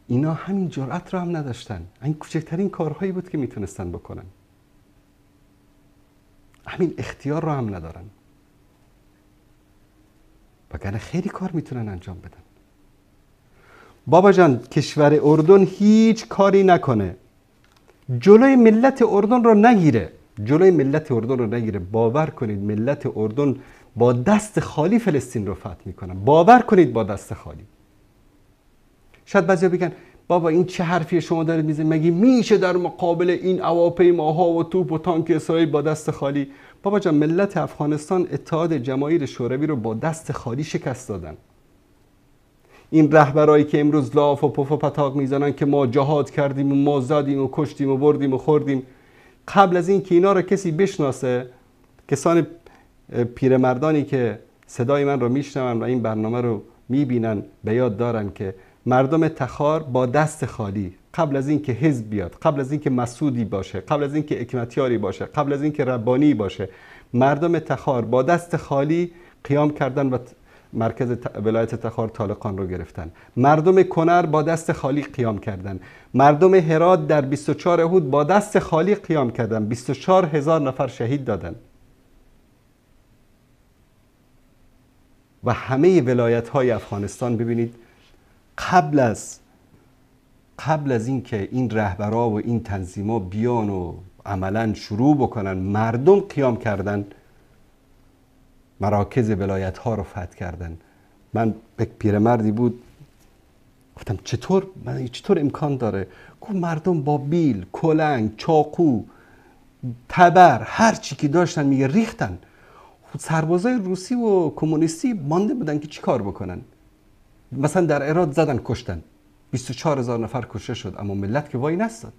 اینا همین جرأت رو هم نداشتن. این کوچکترین کارهایی بود که میتونستن بکنن. همین اختیار رو هم ندارن، وگرنه خیلی کار میتونن انجام بدن. بابا جان، کشور اردن هیچ کاری نکنه، جلوی ملت اردن رو نگیره، جلوی ملت اردن رو نگیره. باور کنید ملت اردن با دست خالی فلسطین رو فتح میکنن. باور کنید با دست خالی. شاید بعضیا بگن بابا این چه حرفیه شما دارید میزنید، مگه میشه در مقابل این هواپیماها و توپ و تانک اسرائیل با دست خالی؟ بابا جان، ملت افغانستان اتحاد جماهیر شوروی رو با دست خالی شکست دادن. این رهبرایی که امروز لاف و پف و پتاق میزنن که ما جهاد کردیم و ما زدیم و کشتیم و بردیم و خوردیم، قبل از این که اینا رو کسی بشناسه، کسان پیرمردانی که صدای من رو میشنون و این برنامه رو میبینن به یاد دارن که مردم تخار با دست خالی، قبل از این که حزب بیاد، قبل از این که مسعودی باشه، قبل از این که حکمتیاری باشه، قبل از این که ربانی باشه، مردم تخار با دست خالی قیام کردن و مرکز ولایت تخار طالقان رو گرفتن. مردم کنر با دست خالی قیام کردن. مردم هرات در 24 احود با دست خالی قیام کردن. 24,000 نفر شهید دادن. و همه ولایت های افغانستان ببینید قبل از این که این رهبرها و این تنظیم‌ها بیان و عملاً شروع بکنن، مردم قیام کردن، مراکز ولایت ها رو فتح کردن. من یک پیرمردی بود، گفتم چطور امکان داره؟ گفت مردم با بیل، کلنگ، چاقو، تبر، هر چی که داشتن میگه ریختن. سربازای روسی و کمونیستی مانده بودن که چی کار بکنن. مثلا در هرات زدن کشتن، 24,000 نفر کشته شد، اما ملت که وای نستاد.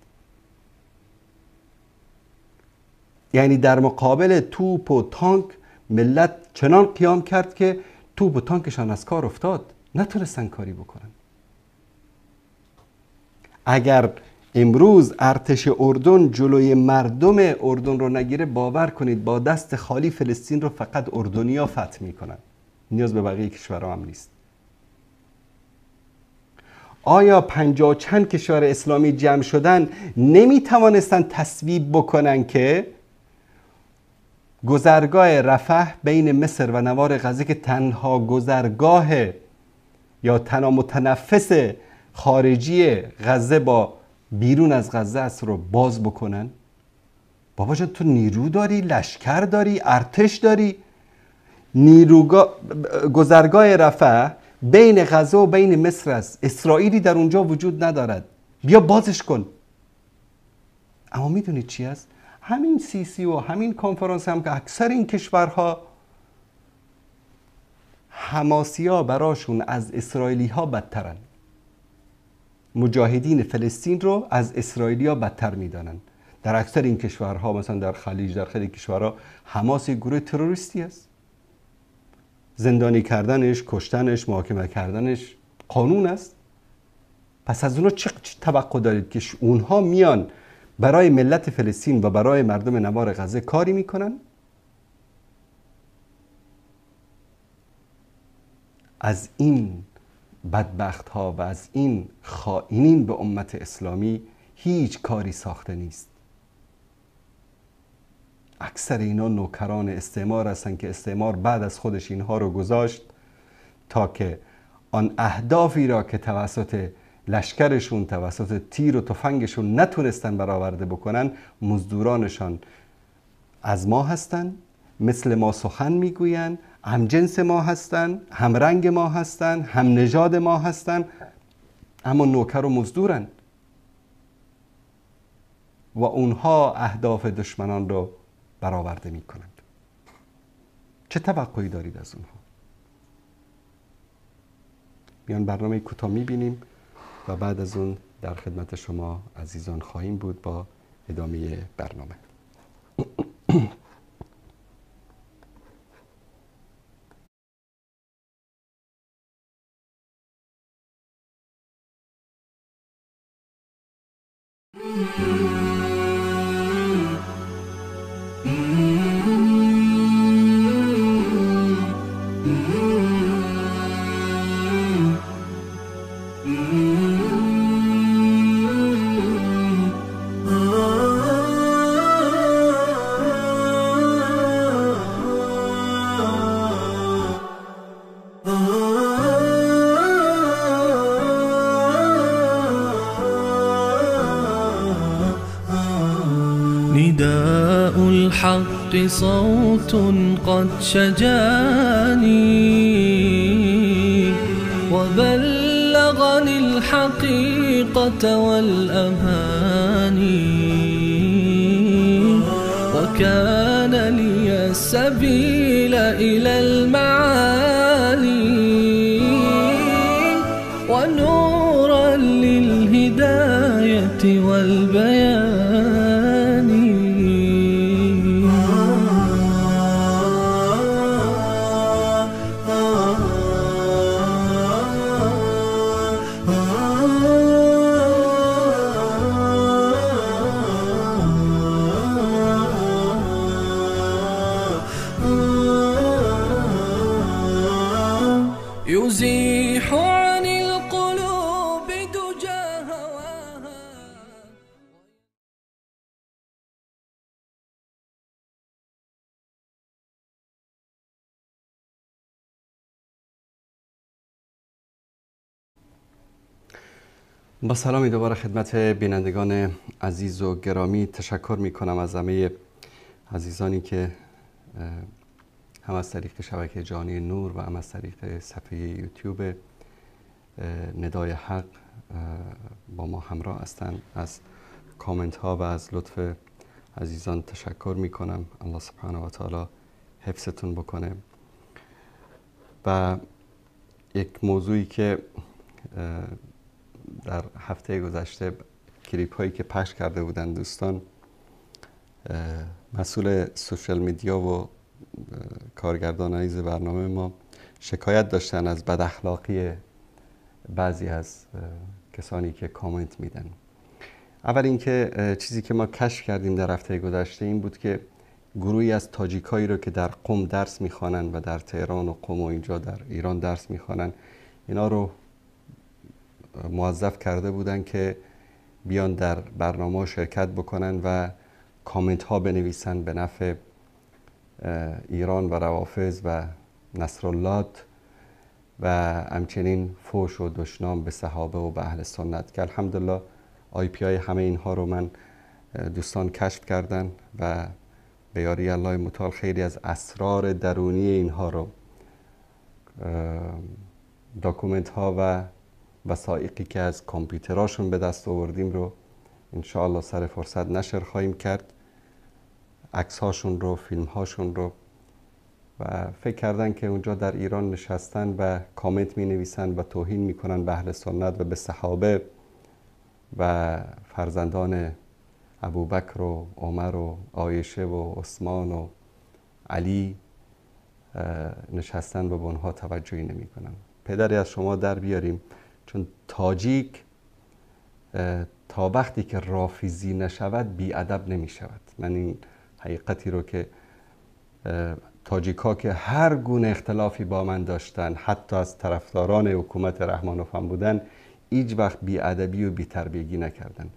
یعنی در مقابل توپ و تانک ملت چنان قیام کرد که توپ و تانکشان از کار افتاد، نتونستن کاری بکنن. اگر امروز ارتش اردن جلوی مردم اردن رو نگیره، باور کنید با دست خالی فلسطین رو فقط اردنیا فتح میکنن، نیاز به بقیه کشورها هم نیست. آیا 50 چند کشور اسلامی جمع شدن نمیتوانستن تصویب بکنن که گذرگاه رفح بین مصر و نوار غزه که تنها گذرگاه یا تنها متنفس خارجی غزه با بیرون از غزه است رو باز بکنن؟ بابا جان تو نیرو داری، لشکر داری، ارتش داری. گذرگاه رفح بین غزه و بین مصر است، اسرائیلی در اونجا وجود ندارد، بیا بازش کن. اما میدونید چی است؟ همین سیسی و همین کنفرانس هم که اکثر این کشورها حماسی‌ها براشون از اسرائیلی ها بدترن، مجاهدین فلسطین رو از اسرائیلی ها بدتر میدانن. در اکثر این کشورها، مثلا در خلیج، در خیلی کشورها حماس یک گروه تروریستی است. زندانی کردنش، کشتنش، محاکمه کردنش قانون است. پس از اونها چه توقع دارید که اونها میان برای ملت فلسطین و برای مردم نوار غزه کاری میکنن؟ از این بدبخت ها و از این خائنین به امت اسلامی هیچ کاری ساخته نیست. اکثر اینا نوکران استعمار هستن که استعمار بعد از خودش اینها رو گذاشت تا که آن اهدافی را که توسط لشکرشون، توسط تیر و تفنگشون نتونستن برآورده بکنن، مزدورانشان از ما هستن، مثل ما سخن میگوین، هم جنس ما هستن، هم رنگ ما هستن، هم نژاد ما هستن، اما نوکر و مزدورن و اونها اهداف دشمنان رو برآورده میکنند. چه توقعی دارید از اونها؟ میان برنامه کوتاه میبینیم و بعد از اون در خدمت شما عزیزان خواهیم بود با ادامه برنامه. نداء الحق صوت قد شجاني وبلغني الحقيقة والأماني وكان لي السبيل إلى المعالي ونورا للهداية والبيان. يزيح عن القلوب دجى هواها. با سلامی دوباره خدمت بینندگان عزیز و گرامی. تشکر می کنم از همه عزیزانی که هم از طریق شبکه جهانی نور و هم از طریق صفحه یوتیوب ندای حق با ما همراه هستند. از کامنت ها و از لطف عزیزان تشکر می کنم. الله سبحانه و تعالی حفظتون بکنه. و یک موضوعی که در هفته گذشته کلیپ هایی که پخش کرده بودن دوستان، مسئول سوشال میدیا و کارگردان عزیز برنامه ما شکایت داشتن از بد اخلاقی بعضی از کسانی که کامنت میدن. اول اینکه چیزی که ما کشف کردیم در هفته گذشته این بود که گروهی از تاجیکایی رو که در قم درس میخوانن و در تهران و قم و اینجا در ایران درس میخوانن، اینا رو موظف کرده بودن که بیان در برنامه شرکت بکنن و کامنت ها بنویسن به نفع ایران و روافض و نصراللات و همچنین فوش و دشنام به صحابه و به اهل سنت، که الحمدلله IP همه اینها رو من دوستان کشف کردن و به یاری الله متعال خیلی از اسرار درونی اینها رو، داکومنت ها و وثائقی که از کامپیوتراشون به دست آوردیم رو انشاءالله سر فرصت نشر خواهیم کرد، عکس هاشون رو، فیلم هاشون رو. و فکر کردن که اونجا در ایران نشستن و کامنت می نویسن و توهین می کنن به اهل سنت و به صحابه و فرزندان ابوبکر و عمر و عایشه و عثمان و علی نشستن و به اونها توجهی نمی کنن. پدری از شما در بیاریم، چون تاجیک تا وقتی که رافضی نشود بی ادب نمی شود. من این حقیقتی رو که تاجیکا که هر گونه اختلافی با من داشتن، حتی از طرفداران حکومت رحمانوفن بودن، هیچ وقت بی ادبی و بی تربیگی نکردن.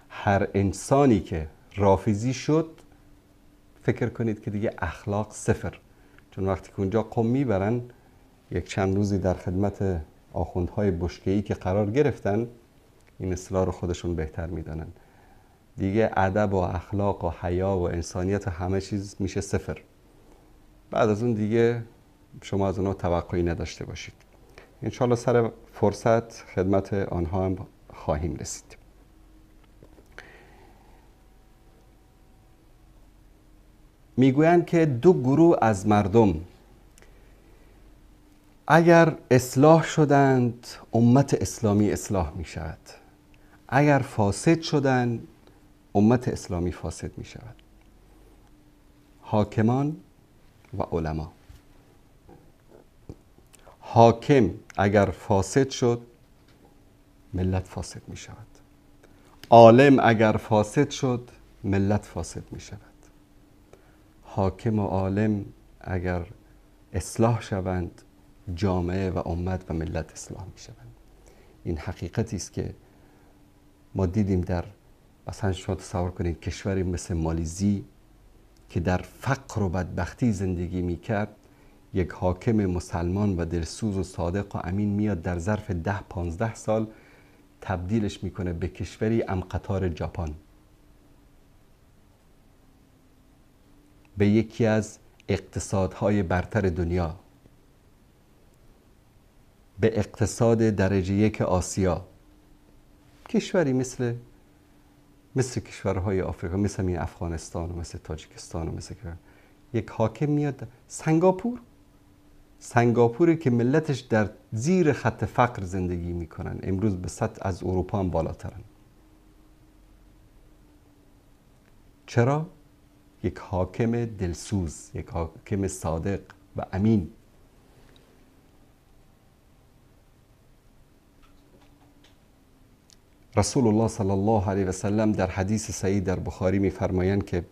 هر انسانی که رافضی شد فکر کنید که دیگه اخلاق صفر، چون وقتی که اونجا قم میبرن یک چند روزی در خدمت آخوندهای بشکه‌ای که قرار گرفتن، این اصطلاح رو خودشون بهتر میدانن، دیگه ادب و اخلاق و حیا و انسانیت و همه چیز میشه صفر. بعد از اون دیگه شما از اونها توقعی نداشته باشید. انشالله سر فرصت خدمت آنها هم خواهیم رسید. میگویند که دو گروه از مردم اگر اصلاح شدند امت اسلامی اصلاح می شود، اگر فاسد شدند امت اسلامی فاسد می شود. حاکمان و علما. حاکم اگر فاسد شد ملت فاسد می شود، عالم اگر فاسد شد ملت فاسد می شود. حاکم و عالم اگر اصلاح شوند جامعه و امت و ملت اصلاح می شوند. این حقیقتی است که ما دیدیم در، مثلا شما تصور کنید کشوری مثل مالیزی که در فقر و بدبختی زندگی می کرد، یک حاکم مسلمان و دلسوز و صادق و امین میاد در ظرف 10-15 سال تبدیلش میکنه به کشوری قطار ژاپن، به یکی از اقتصادهای برتر دنیا، به اقتصاد درجه 1 آسیا. کشوری مثل کشورهای آفریقا، مثل این افغانستان و مثل تاجیکستان و مثل یک حاکم میاد. سنگاپوری که ملتش در زیر خط فقر زندگی میکنن، امروز به سطح از اروپا هم بالاترن. چرا؟ یک حاکم دلسوز، یک حاکم صادق و امین. رسول الله صلی الله علیه و سلم در حدیث صحیح در بخاری میفرمایند که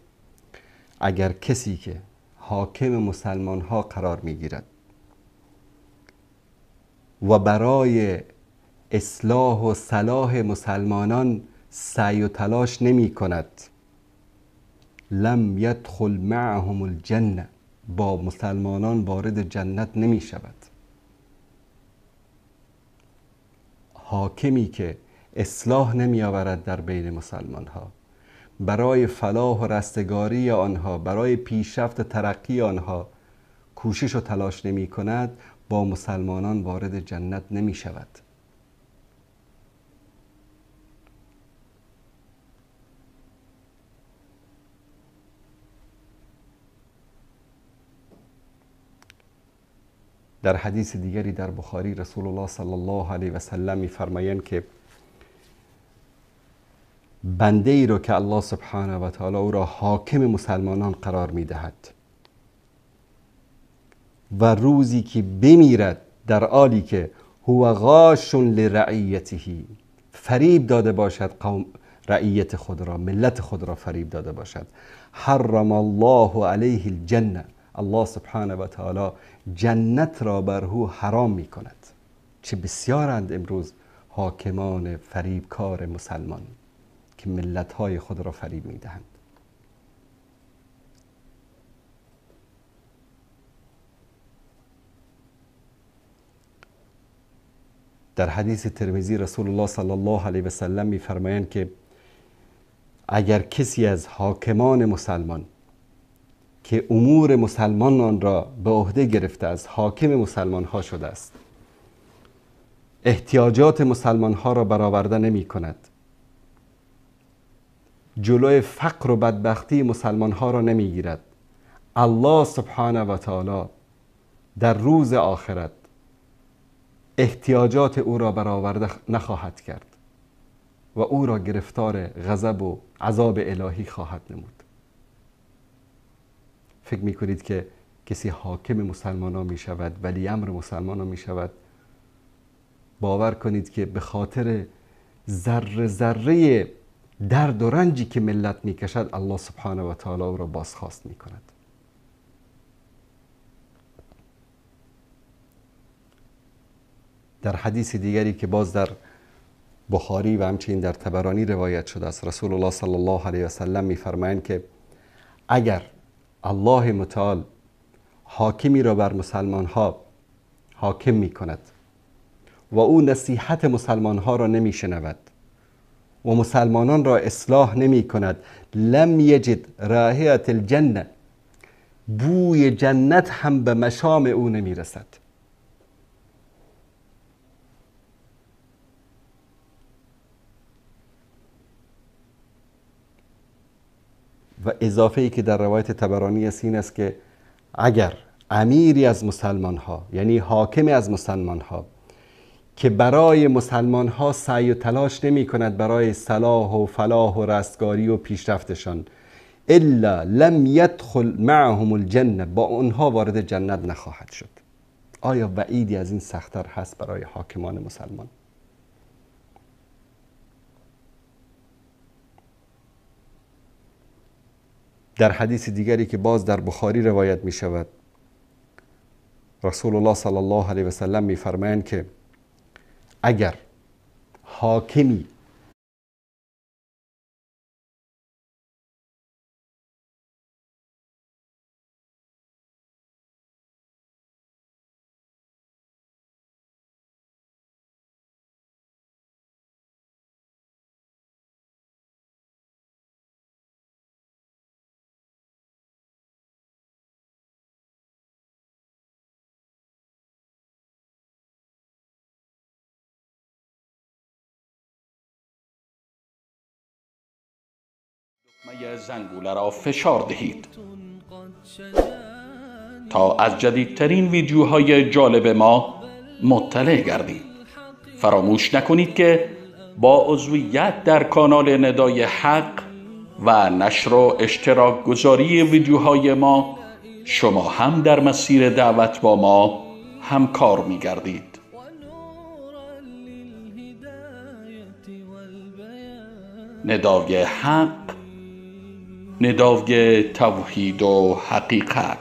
اگر کسی که حاکم مسلمان ها قرار میگیرد و برای اصلاح و صلاح مسلمانان سعی و تلاش نمی کند، لم يدخل معهم الجنه، با مسلمانان وارد جنت نمی شود. حاکمی که اصلاح نمی آورد در بین مسلمان ها، برای فلاح و رستگاری آنها، برای پیشرفت ترقی آنها کوشش و تلاش نمی کند، با مسلمانان وارد جنت نمی شود. در حدیث دیگری در بخاری رسول الله صلی الله علیه و سلم می‌فرمایند که بنده ای رو که الله سبحانه و تعالی او را حاکم مسلمانان قرار می‌دهد و روزی که بمیرد در حالی که هو غاش لرعیته، فریب داده باشد رعیت خود را، ملت خود را فریب داده باشد. حرم الله علیه الجنه، الله سبحانه و تعالی جنت را بر او حرام می کند. چه بسیارند امروز حاکمان فریبکار مسلمان که ملت‌های خود را فریب می‌دهند. در حدیث ترمذی رسول الله صلی الله علیه و سلم می‌فرمایند که اگر کسی از حاکمان مسلمان که امور مسلمانان را به عهده گرفته از حاکم مسلمان ها شده است، احتیاجات مسلمان ها را برآورده نمی کند، جلوی فقر و بدبختی مسلمان ها را نمی گیرد، الله سبحانه و تعالی در روز آخرت احتیاجات او را برآورده نخواهد کرد و او را گرفتار غضب و عذاب الهی خواهد نمود. فکر میکنید که کسی حاکم مسلمان ها می شود، ولی امر مسلمان ها می شود، باور کنید که به خاطر ذره ذره درد و رنجی که ملت می کشد الله سبحانه و تعالی او را بازخواست می کند. در حدیث دیگری که باز در بخاری و همچنین در طبرانی روایت شده است، رسول الله صلی الله علیه و سلم می‌فرمایند که اگر الله متعال حاکمی را بر مسلمان ها حاکم می کند و او نصیحت مسلمان ها را نمی شنود و مسلمانان را اصلاح نمی کند، لم یجد رائحة الجنه، بوی جنت هم به مشام او نمی رسد. و اضافه ای که در روایت طبرانی است این است که اگر امیری از مسلمان ها، یعنی حاکم از مسلمان ها که برای مسلمان ها سعی و تلاش نمی کند برای صلاح و فلاح و رستگاری و پیشرفتشان، الا لم يدخل معهم الجنه، با اونها وارد جنت نخواهد شد. آیا وعیدی از این سخت‌تر هست برای حاکمان مسلمان؟ در حدیث دیگری که باز در بخاری روایت می شود، رسول الله صلی الله علیه و سلم می فرمایند که اگر حاکمی دکمه زنگوله را فشار دهید تا از جدیدترین ویدیوهای جالب ما مطلع گردید. فراموش نکنید که با عضویت در کانال ندای حق و نشر و اشتراک گذاری ویدیوهای ما شما هم در مسیر دعوت با ما همکار می گردید. ندای حق، ندای توحید و حقیقت.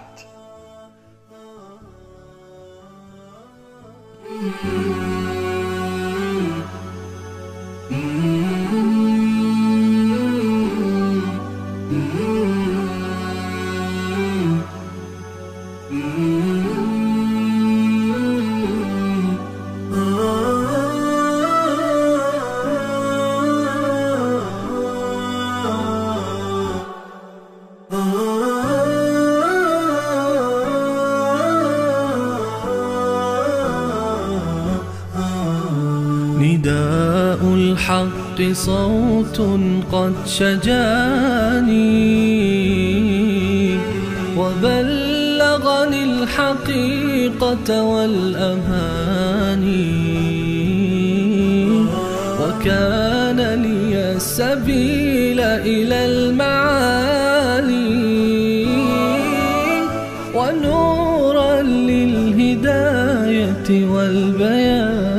نداء الحق صوت قد شجاني وبلغني الحقيقة والأماني وكان لي السبيل إلى المعالي ونورا للهداية والبيان.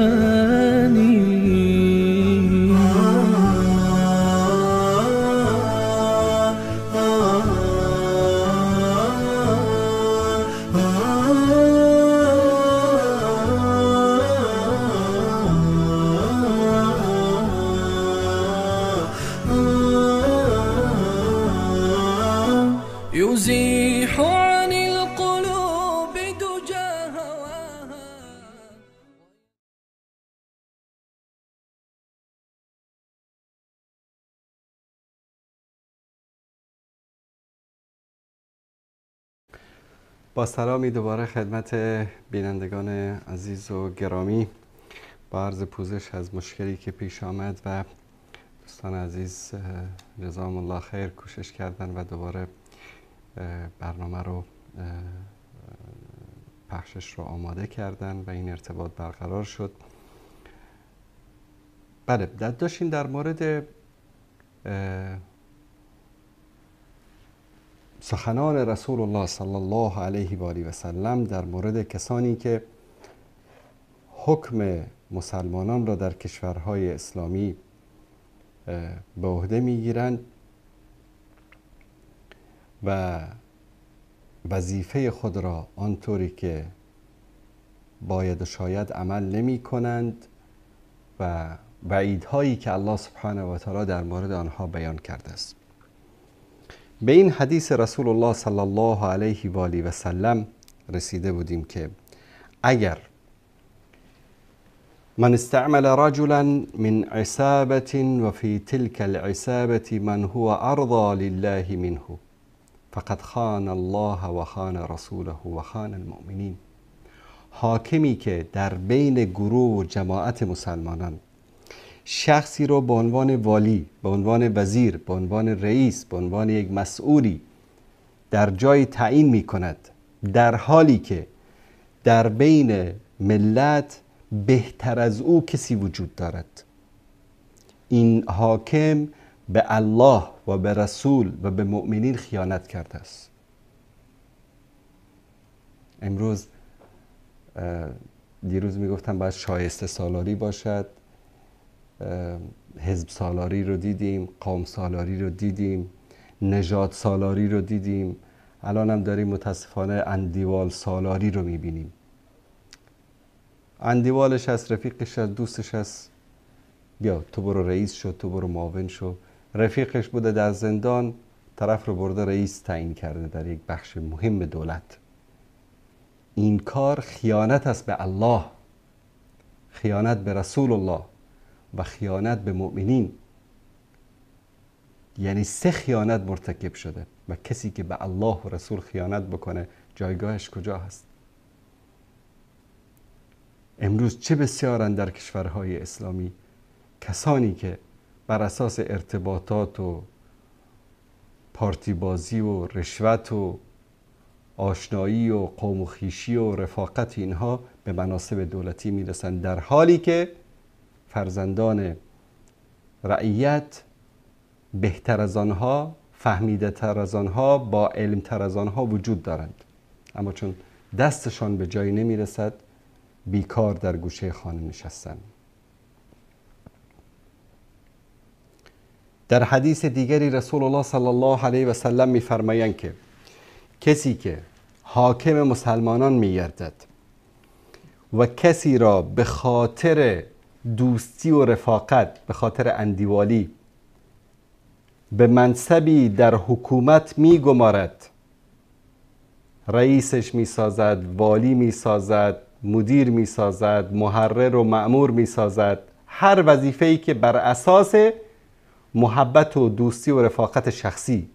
با سلامی دوباره خدمت بینندگان عزیز و گرامی، با عرض پوزش از مشکلی که پیش آمد و دوستان عزیز جزاهم الله خیر کوشش کردن و دوباره برنامه رو پخشش رو آماده کردن و این ارتباط برقرار شد. بله، داشتیم در مورد سخنان رسول الله صلی الله علیه و آله و سلم در مورد کسانی که حکم مسلمانان را در کشورهای اسلامی به عهده میگیرند و وظیفه خود را آنطوری که باید و شاید عمل نمی کنند و وعیدهایی که الله سبحانه و تعالی در مورد آنها بیان کرده است. به این حدیث رسول الله صلی الله علیه و آله و سلم رسیده بودیم که اگر من استعمل رجلا من عصابة و فی تلك العصابة من هو ارضى لله منه فقد خان الله و خان رسوله و خان المؤمنین. حاکمی که در بین گروه و جماعت مسلمانان شخصی رو به عنوان والی، به عنوان وزیر، به عنوان رئیس، به عنوان یک مسئولی در جای تعیین می کند، در حالی که در بین ملت بهتر از او کسی وجود دارد، این حاکم به الله و به رسول و به مؤمنین خیانت کرده است. امروز دیروز میگفتم باید شایسته سالاری باشد، حزب سالاری رو دیدیم، قوم سالاری رو دیدیم، نژاد سالاری رو دیدیم، الان هم داریم متاسفانه اندیوال سالاری رو میبینیم. اندیوالش از رفیقش از دوستش از بیا تو برو رئیس شو، تو برو معاون شو. رفیقش بوده در زندان، طرف رو برده رئیس تعیین کرده در یک بخش مهم دولت. این کار خیانت است به الله، خیانت به رسول الله و خیانت به مؤمنین. یعنی 3 خیانت مرتکب شده و کسی که به الله و رسول خیانت بکنه جایگاهش کجا هست؟ امروز چه بسیارند در کشورهای اسلامی کسانی که بر اساس ارتباطات و پارتی بازی و رشوت و آشنایی و قوم و خویشی و رفاقت اینها به مناصب دولتی میرسند، در حالی که فرزندان رعیت بهتر از آنها، فهمیده تر از آنها، با علم تر از آنها وجود دارند، اما چون دستشان به جایی نمیرسد بیکار در گوشه خانه نشستند. در حدیث دیگری رسول الله صلی الله علیه و سلم می‌فرمایند که کسی که حاکم مسلمانان می‌گردد و کسی را به خاطر دوستی و رفاقت، به خاطر اندیوالی به منصبی در حکومت می‌گمارد، رئیسش می‌سازد، والی می‌سازد، مدیر می‌سازد، محرر و مأمور می‌سازد، هر وظیفه‌ای که بر اساس محبت و دوستی و رفاقت شخصی،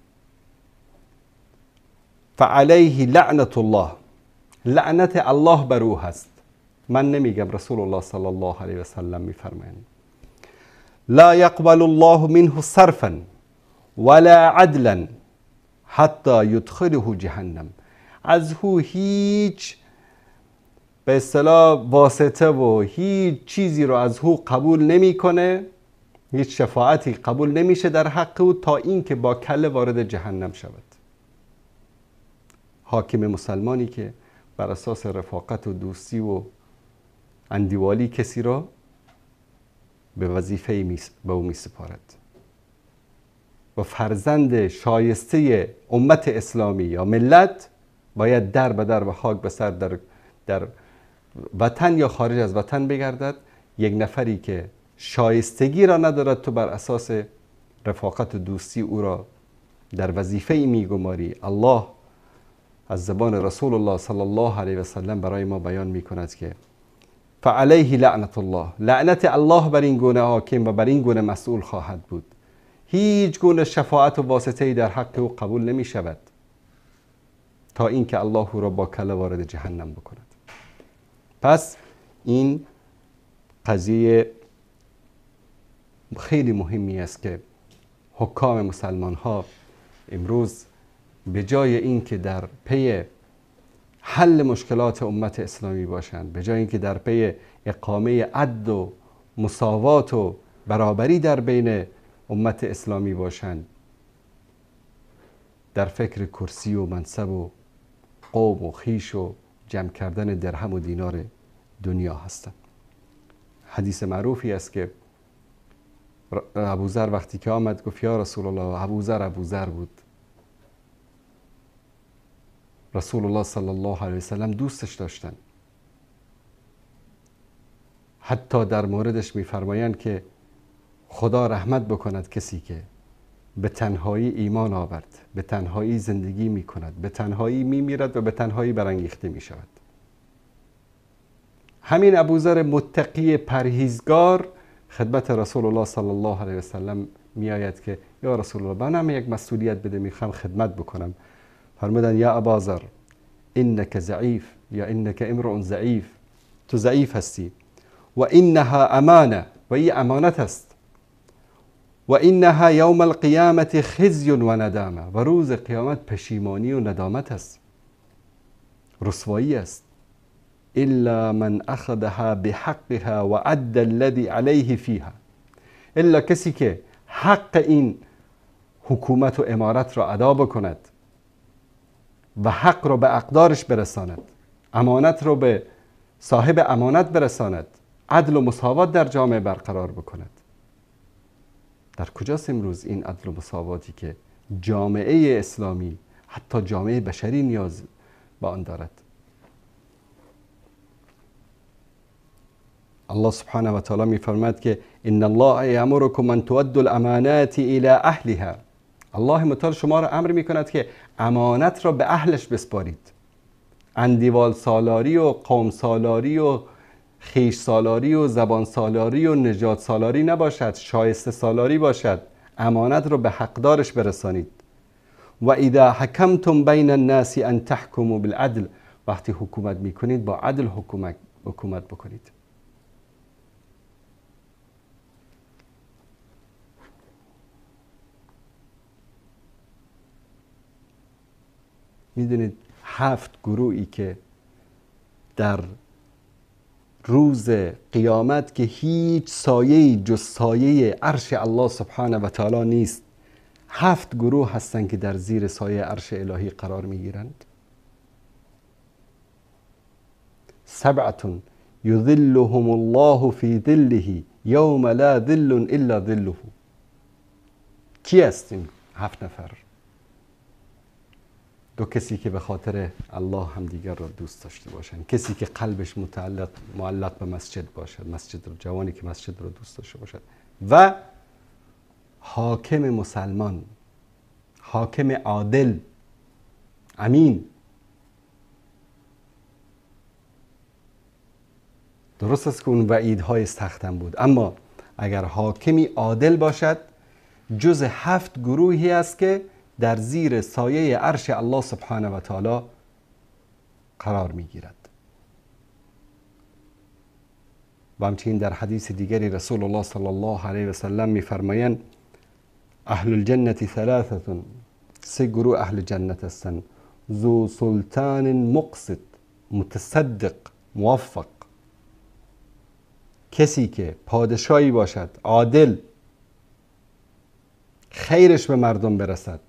فعلیه لعنت الله، لعنت الله بر او هست. من نمیگم، رسول الله صلی الله علیه و سلم میفرمایند لا یقبل الله منه صرفا ولا عدلا حتی یدخله جهنم. از او هیچ به اصطلاح واسطه و هیچ چیزی رو از او قبول نمیکنه، هیچ شفاعتی قبول نمیشه در حق او تا اینکه با کله وارد جهنم شود. حاکم مسلمانی که بر اساس رفاقت و دوستی و اندیوالی کسی را به وظیفه به او میسپارد و فرزند شایسته امت اسلامی یا ملت باید در به در و خاک به سر در وطن یا خارج از وطن بگردد. یک نفری که شایستگی را ندارد، تو بر اساس رفاقت و دوستی او را در وظیفه میگماری. الله از زبان رسول الله صلی الله علیه و سلم برای ما بیان میکند که فعلیه لعنت الله، لعنت الله بر این گونه حاکم و بر این گونه مسئول خواهد بود. هیچ گونه شفاعت و واسطه‌ای در حق او قبول نمی شود. تا اینکه الله او را با کله وارد جهنم بکند. پس این قضیه خیلی مهمی است که حکام مسلمان ها امروز به جای اینکه در پی حل مشکلات امت اسلامی باشند، به جای اینکه در پی اقامه عدل و مساوات و برابری در بین امت اسلامی باشند، در فکر کرسی و منصب و قوم و خیش و جمع کردن درهم و دینار دنیا هستند. حدیث معروفی است که ابوذر وقتی که آمد گفت یا رسول الله، ابوذر بود، رسول الله صلی الله علیه وسلم دوستش داشتن، حتی در موردش میفرمایند که خدا رحمت بکند کسی که به تنهایی ایمان آورد، به تنهایی زندگی میکند، به تنهایی میمیرد و به تنهایی برانگیخته میشود. همین ابوذر متقی پرهیزگار خدمت رسول الله صلی الله علیه وسلم میآید که یا رسول الله من هم یک مسئولیت بده، میخوام خدمت بکنم. فرمودن یا ابوذر انک ضعیف یا انک امرؤ ضعیف، تو ضعیف هستی، و انها امانه، و این امانت است، و انها یوم القیامت خزی و ندامه، و روز قیامت پشیمانی و ندامت است، رسوایی است. الا من اخذها بحقها و عد الذي علیه فیها، الا کسی که حق این حکومت و امارت را ادا بکند و حق را به اقدارش برساند، امانت را به صاحب امانت برساند، عدل و مساوات در جامعه برقرار بکند. در کجاست امروز این عدل و مساواتی که جامعه اسلامی، حتی جامعه بشری نیاز به آن دارد؟ الله سبحانه و تعالی می‌فرماید که ان الله یأمرکم ان تؤدوا الامانات الی اهلها، الله متعال شما را امر می‌کند که امانت را به اهلش بسپارید. اندیوال سالاری و قوم سالاری و خیش سالاری و زبان سالاری و نژاد سالاری نباشد، شایسته سالاری باشد. امانت را به حقدارش برسانید. و اذا حکمتم بین الناس ان تحکموا بالعدل، وقتی حکومت میکنید با عدل حکومت بکنید. میدونید 7 گروهی که در روز قیامت که هیچ سایه‌ای جز سایه عرش الله سبحانه و تعالی نیست، 7 گروه هستند که در زیر سایه عرش الهی قرار میگیرند. 7 یظلهم الله فی ظله یوم لا ظل الا ظله. کی است این 7 نفر؟ 2 کسی که به خاطر الله هم دیگر را دوست داشته باشند، کسی که قلبش معلق به مسجد باشد، مسجد رو، جوانی که مسجد رو دوست داشته باشد، و حاکم مسلمان، حاکم عادل، امین. درست است که اون وعیدهای سختم بود، اما اگر حاکمی عادل باشد جز 7 گروهی است که در زیر سایه عرش الله سبحانه و تعالی قرار می گیرد. و همچنین در حدیث دیگری رسول الله صلی الله علیه و سلم می فرمایند اهل الجنة 3، 3 گروه اهل جنت هستند: ذو سلطان مقسط، متصدق، موفق. کسی که پادشاهی باشد، عادل، خیرش به مردم برسد،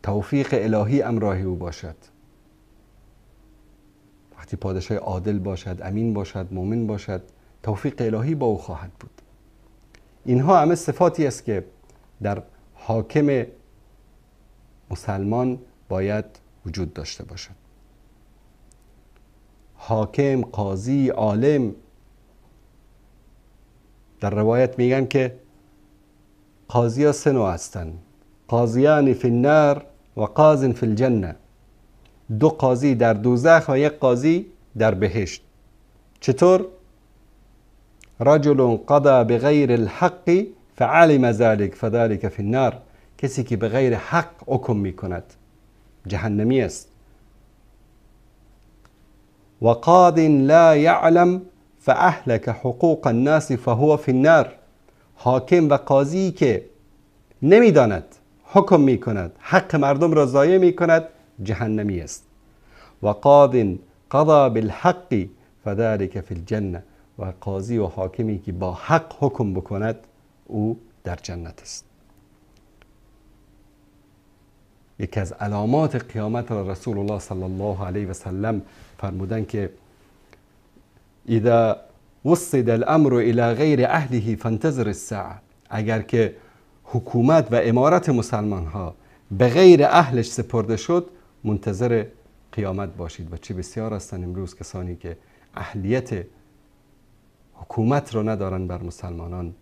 توفیق الهی امراه او باشد. وقتی پادشاه عادل باشد، امین باشد، مؤمن باشد، توفیق الهی با او خواهد بود. اینها همه صفاتی است که در حاکم مسلمان باید وجود داشته باشد. حاکم، قاضی، عالم، در روایت میگن که قاضی ها 3 نوع هستند: قاضیان فی النار و قاض فی الجنه. 2 قاضی در دوزخ و 1 قاضی در بهشت. چطور؟ رجل قضى بغیر الحق فعلم ذلك فذلك فی النار. کسی که به غیر حق حکم میکند جهنمی است. و قاض لا یعلم فاهلک حقوق الناس فهو فی النار. حاکم و قاضی که نمیداند، حکم میکند، حق مردم را ضایع میکند، جهنمی است. و قاض قضا بالحق فذلک فی الجنه. و قاضی و حاکمی که با حق حکم بکند او در جنت است. یکی از علامات قیامت را رسول الله صلی الله علیه و سلم فرمودن که اذا وصل الامر الى غیر اهله فانتظر الساعه. اگر که حکومت و امارت مسلمان ها به غیر اهلش سپرده شد، منتظر قیامت باشید. و چه بسیار هستند امروز کسانی که اهلیت حکومت رو ندارن بر مسلمانان.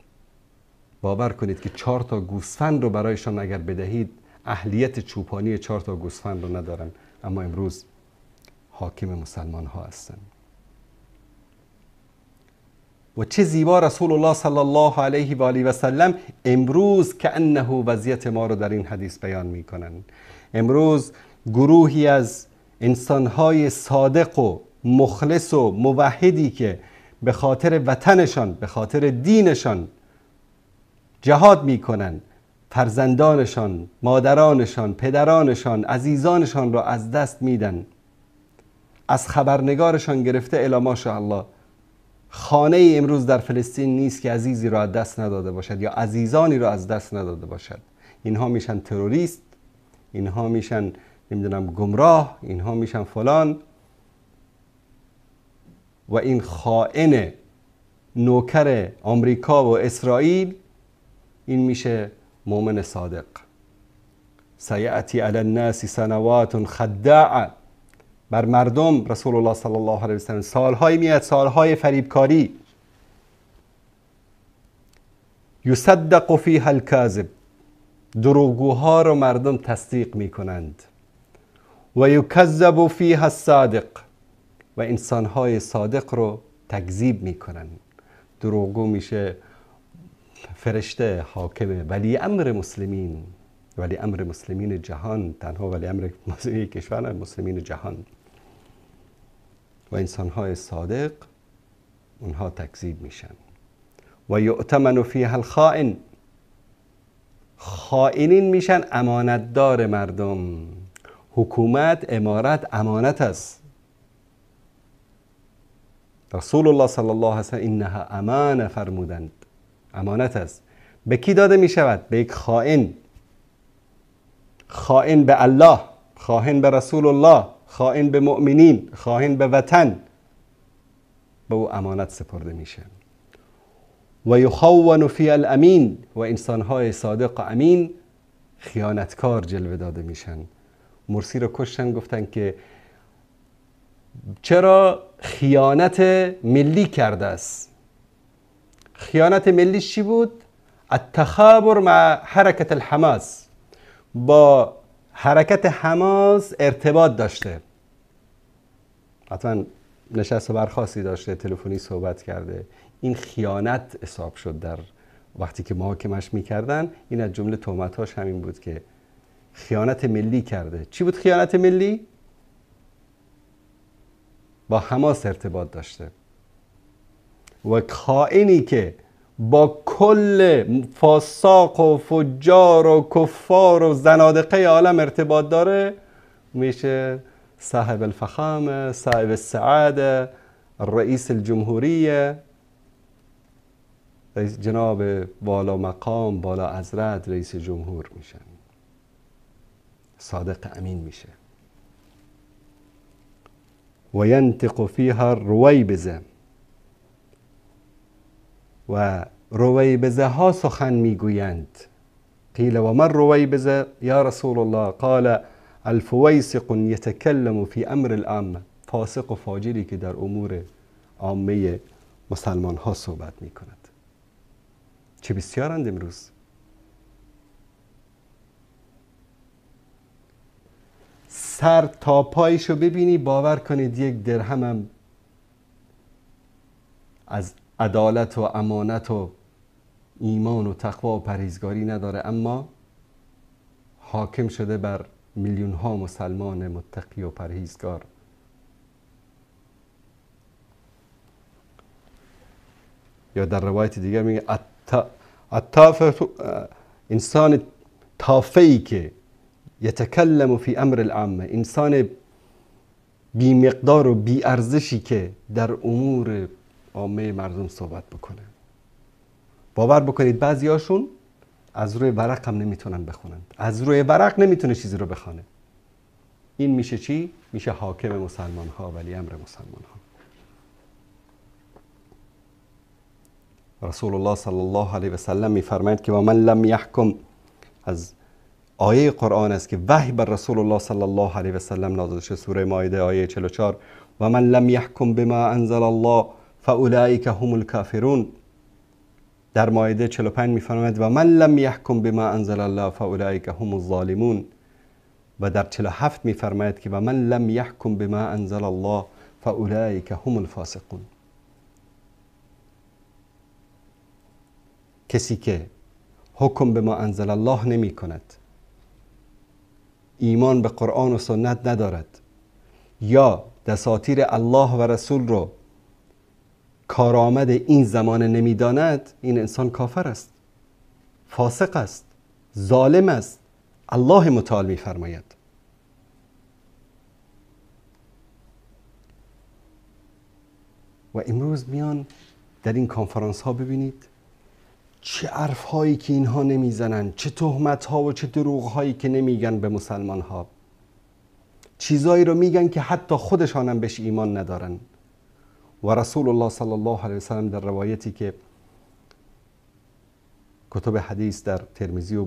باور کنید که 4 تا گوسفند رو برایشان اگر بدهید، اهلیت چوپانی 4 تا گوسفند رو ندارن، اما امروز حاکم مسلمان ها هستند. و چه زیبا رسول الله صلی الله علیه و آله و سلم امروز که انه وضعیت ما رو در این حدیث بیان میکنن. امروز گروهی از انسانهای صادق و مخلص و موحدی که به خاطر وطنشان، به خاطر دینشان جهاد میکنن، فرزندانشان، مادرانشان، پدرانشان، عزیزانشان را از دست میدن. از خبرنگارشان گرفته الی ماشاءالله خانه امروز در فلسطین نیست که عزیزی را از دست نداده باشد یا عزیزانی را از دست نداده باشد. اینها میشن تروریست، اینها میشن نمیدونم گمراه، اینها میشن فلان. و این خائن نوکر آمریکا و اسرائیل، این میشه مؤمن صادق. سیأتی علی الناس سنوات خداعه. بر مردم رسول الله صلی الله علیه و سلم سالهای میاد، سالهای فریبکاری. یصدق فیها الکاذب. دروغگوها رو مردم تصدیق میکنند. و یکذب فیها الصادق. و انسانهای صادق رو تکذیب میکنن. دروغگو میشه فرشته، حاکم، ولی امر مسلمین، ولی امر مسلمین جهان، تنها ولی امر مسلمین کشور، مسلمین جهان. و انسانهای صادق اونها تکذیب میشن. و یؤتمن فیها الخائن. خائنین میشن امانتدار مردم. حکومت، امارت امانت است. رسول الله صلی الله علیه و سلم اینها امانه فرمودند، امانت است. به کی داده می شود؟ به یک خائن. خائن به الله، خائن به رسول الله، خائن به مؤمنین، خائن به وطن، به او امانت سپرده میشه. و یخون فی الامین. و انسانهای صادق و امین خیانتکار جلوه داده میشن. مرسی رو کشتن، گفتن که چرا خیانت ملی کرده است. خیانت ملی چی بود؟ التخابر مع حرکت الحماس. با حرکت حماس ارتباط داشته، حتما نشست و برخاستی داشته، تلفنی صحبت کرده. این خیانت حساب شد در وقتی که محاکمش میکردن. این از جمله تهمتاش همین بود که خیانت ملی کرده. چی بود خیانت ملی؟ با حماس ارتباط داشته. و خائنی که با کل فاساق و فجار و کفار و زنادقه عالم ارتباط داره، میشه صاحب الفخامه، صاحب السعاده، رئیس الجمهوریه، جناب بالا مقام، بالا حضرت رئیس جمهور میشن. صادق امین میشه. و ینطق فیها الرویبضه. و رویبضه ها سخن میگویند. قیل و من رویبضه یا رسول الله؟ قال الفویسق یتکلم فی امر العامه. فاسق و فاجری که در امور عامه مسلمان ها صحبت میکند. چه بسیارند امروز. سر تا پایشو ببینی باور کنید یک درهم هم از عدالت و امانت و ایمان و تقوا و پرهیزگاری نداره، اما حاکم شده بر میلیون ها مسلمان متقی و پرهیزگار. یا در روایت دیگه میگه انسان تافهی که یتکلم فی امر العامه، انسان بی مقدار و بی ارزشی که در امور عامه مردم صحبت بکنه. باور بکنید بعضیاشون از روی ورق هم نمیتونن بخونند، از روی ورق نمیتونه چیزی رو بخونه. این میشه چی؟ میشه حاکم مسلمان ها، ولی امر مسلمان ها. رسول الله صلی الله علیه و سلم میفرماید که و من لم یحکم، از آیه قرآن است که وحی بر رسول الله صلی الله علیه و سلم نازل شده، سوره مائده آیه 44، و من لم یحکم بما انزل الله فاولئک هم الکافرون. در مائده 45 میفرماید و من لم یحکم بما انزل الله فاولئک هم الظالمون. و در 47 میفرماید که و من لم یحکم بما انزل الله فاولئک هم الفاسقون. کسی که حکم به ما انزل الله نمی کند، ایمان به قرآن و سنت ندارد، یا دساتیر الله و رسول رو کارآمد این زمانه نمیداند، این انسان کافر است، فاسق است، ظالم است. الله متعال میفرماید و امروز میان در این کنفرانس ها ببینید چه حرف هایی که اینها نمیزنن، چه تهمت ها و چه دروغ هایی که نمیگن به مسلمان ها. چیزایی رو میگن که حتی خودشان هم بهش ایمان ندارن. و رسول الله صلی الله علیه وسلم در روایتی که کتب حدیث در ترمذی و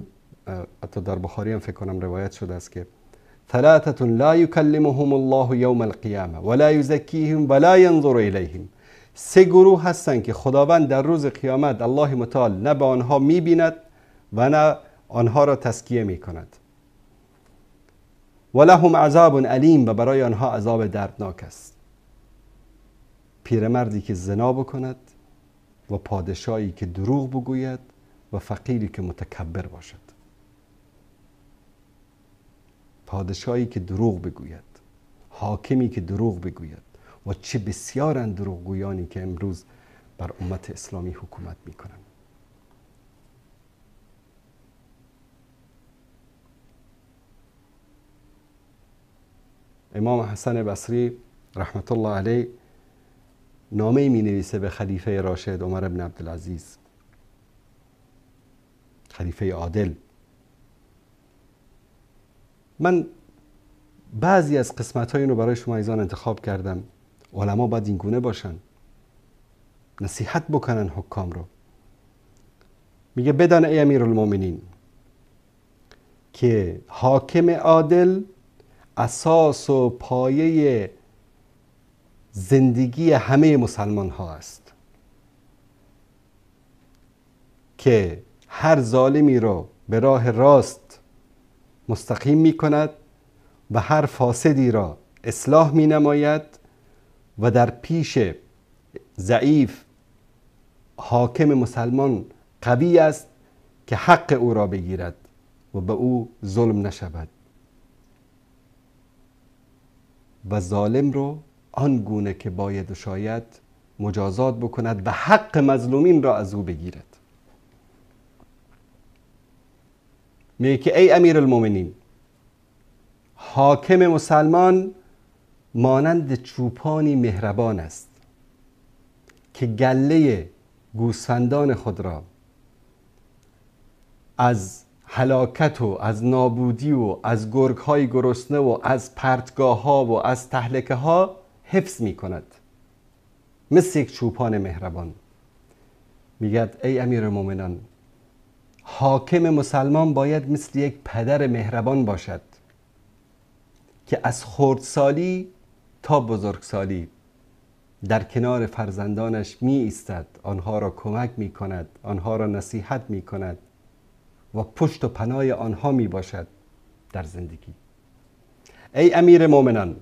حتی در بخاری هم فکر کنم روایت شده است که ثلاثه لا یکلمهم الله یوم القیامه ولا یزکیهم ولا ینظر الیهم. 3 گروه هستند که خداوند در روز قیامت الله متعال نه به آنها میبیند و نه آنها را تزکیه میکند. ولهم عذاب علیم، و برای آنها عذاب دردناک است. پیرمردی که زنا بکند و پادشاهی که دروغ بگوید و فقیری که متکبر باشد. پادشاهی که دروغ بگوید، حاکمی که دروغ بگوید، و چه بسیارن دروغگویانی که امروز بر امت اسلامی حکومت میکنن. امام حسن بصری رحمت الله علیه نامه می نویسه به خلیفه راشد عمر بن عبدالعزیز، خلیفه عادل. من بعضی از قسمت های اینو برای شما ایزان انتخاب کردم. علما باید این گونه باشن، نصیحت بکنن حکام رو. میگه بدان ای امیرالمومنین که حاکم عادل اساس و پایه زندگی همه مسلمان ها است، که هر ظالمی رو به راه راست مستقیم می کند و هر فاسدی را اصلاح می نماید و در پیش ضعیف حاکم مسلمان قوی است که حق او را بگیرد و به او ظلم نشود و ظالم رو آنگونه که باید و شاید مجازات بکند و حق مظلومین را از او بگیرد. میگه که ای امیر المومنین، حاکم مسلمان مانند چوپانی مهربان است که گله گوسفندان خود را از هلاکت و از نابودی و از گرگ‌های گرسنه و از پرتگاه‌ها و از تهلکه ها حفظ می کند، مثل یک چوپان مهربان. میگد ای امیر المومنان، حاکم مسلمان باید مثل یک پدر مهربان باشد که از خردسالی تا بزرگسالی در کنار فرزندانش می ایستد، آنها را کمک می کند، آنها را نصیحت می کند و پشت و پناه آنها می باشد در زندگی. ای امیر مومنان،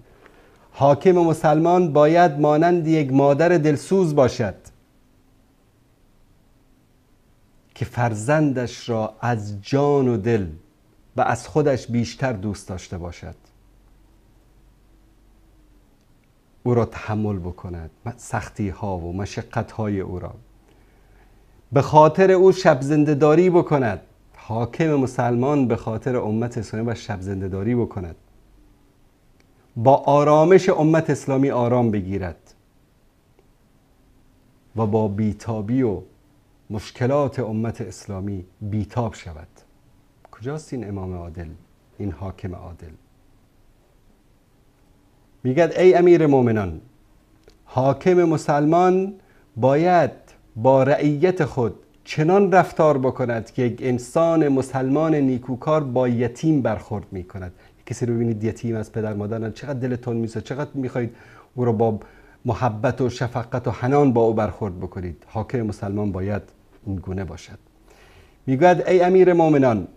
حاکم مسلمان باید مانند یک مادر دلسوز باشد که فرزندش را از جان و دل و از خودش بیشتر دوست داشته باشد، او را تحمل بکند، سختی ها و مشقت های او را، به خاطر او شب زنده‌داری بکند. حاکم مسلمان به خاطر امت اسلامی و شب زنده‌داری بکند، با آرامش امت اسلامی آرام بگیرد و با بیتابی و مشکلات امت اسلامی بیتاب شود. کجاست این امام عادل، این حاکم عادل؟ میگد ای امیر مومنان، حاکم مسلمان باید با رعیت خود چنان رفتار بکند که یک انسان مسلمان نیکوکار با یتیم برخورد میکند. کسی رو ببینید یتیم از پدر مادر، چقدر دلتون میسوزه، چقدر میخواید او رو با محبت و شفقت و حنان با او برخورد بکنید. حاکم مسلمان باید این گونه باشد. میگوید ای امیر مومنان،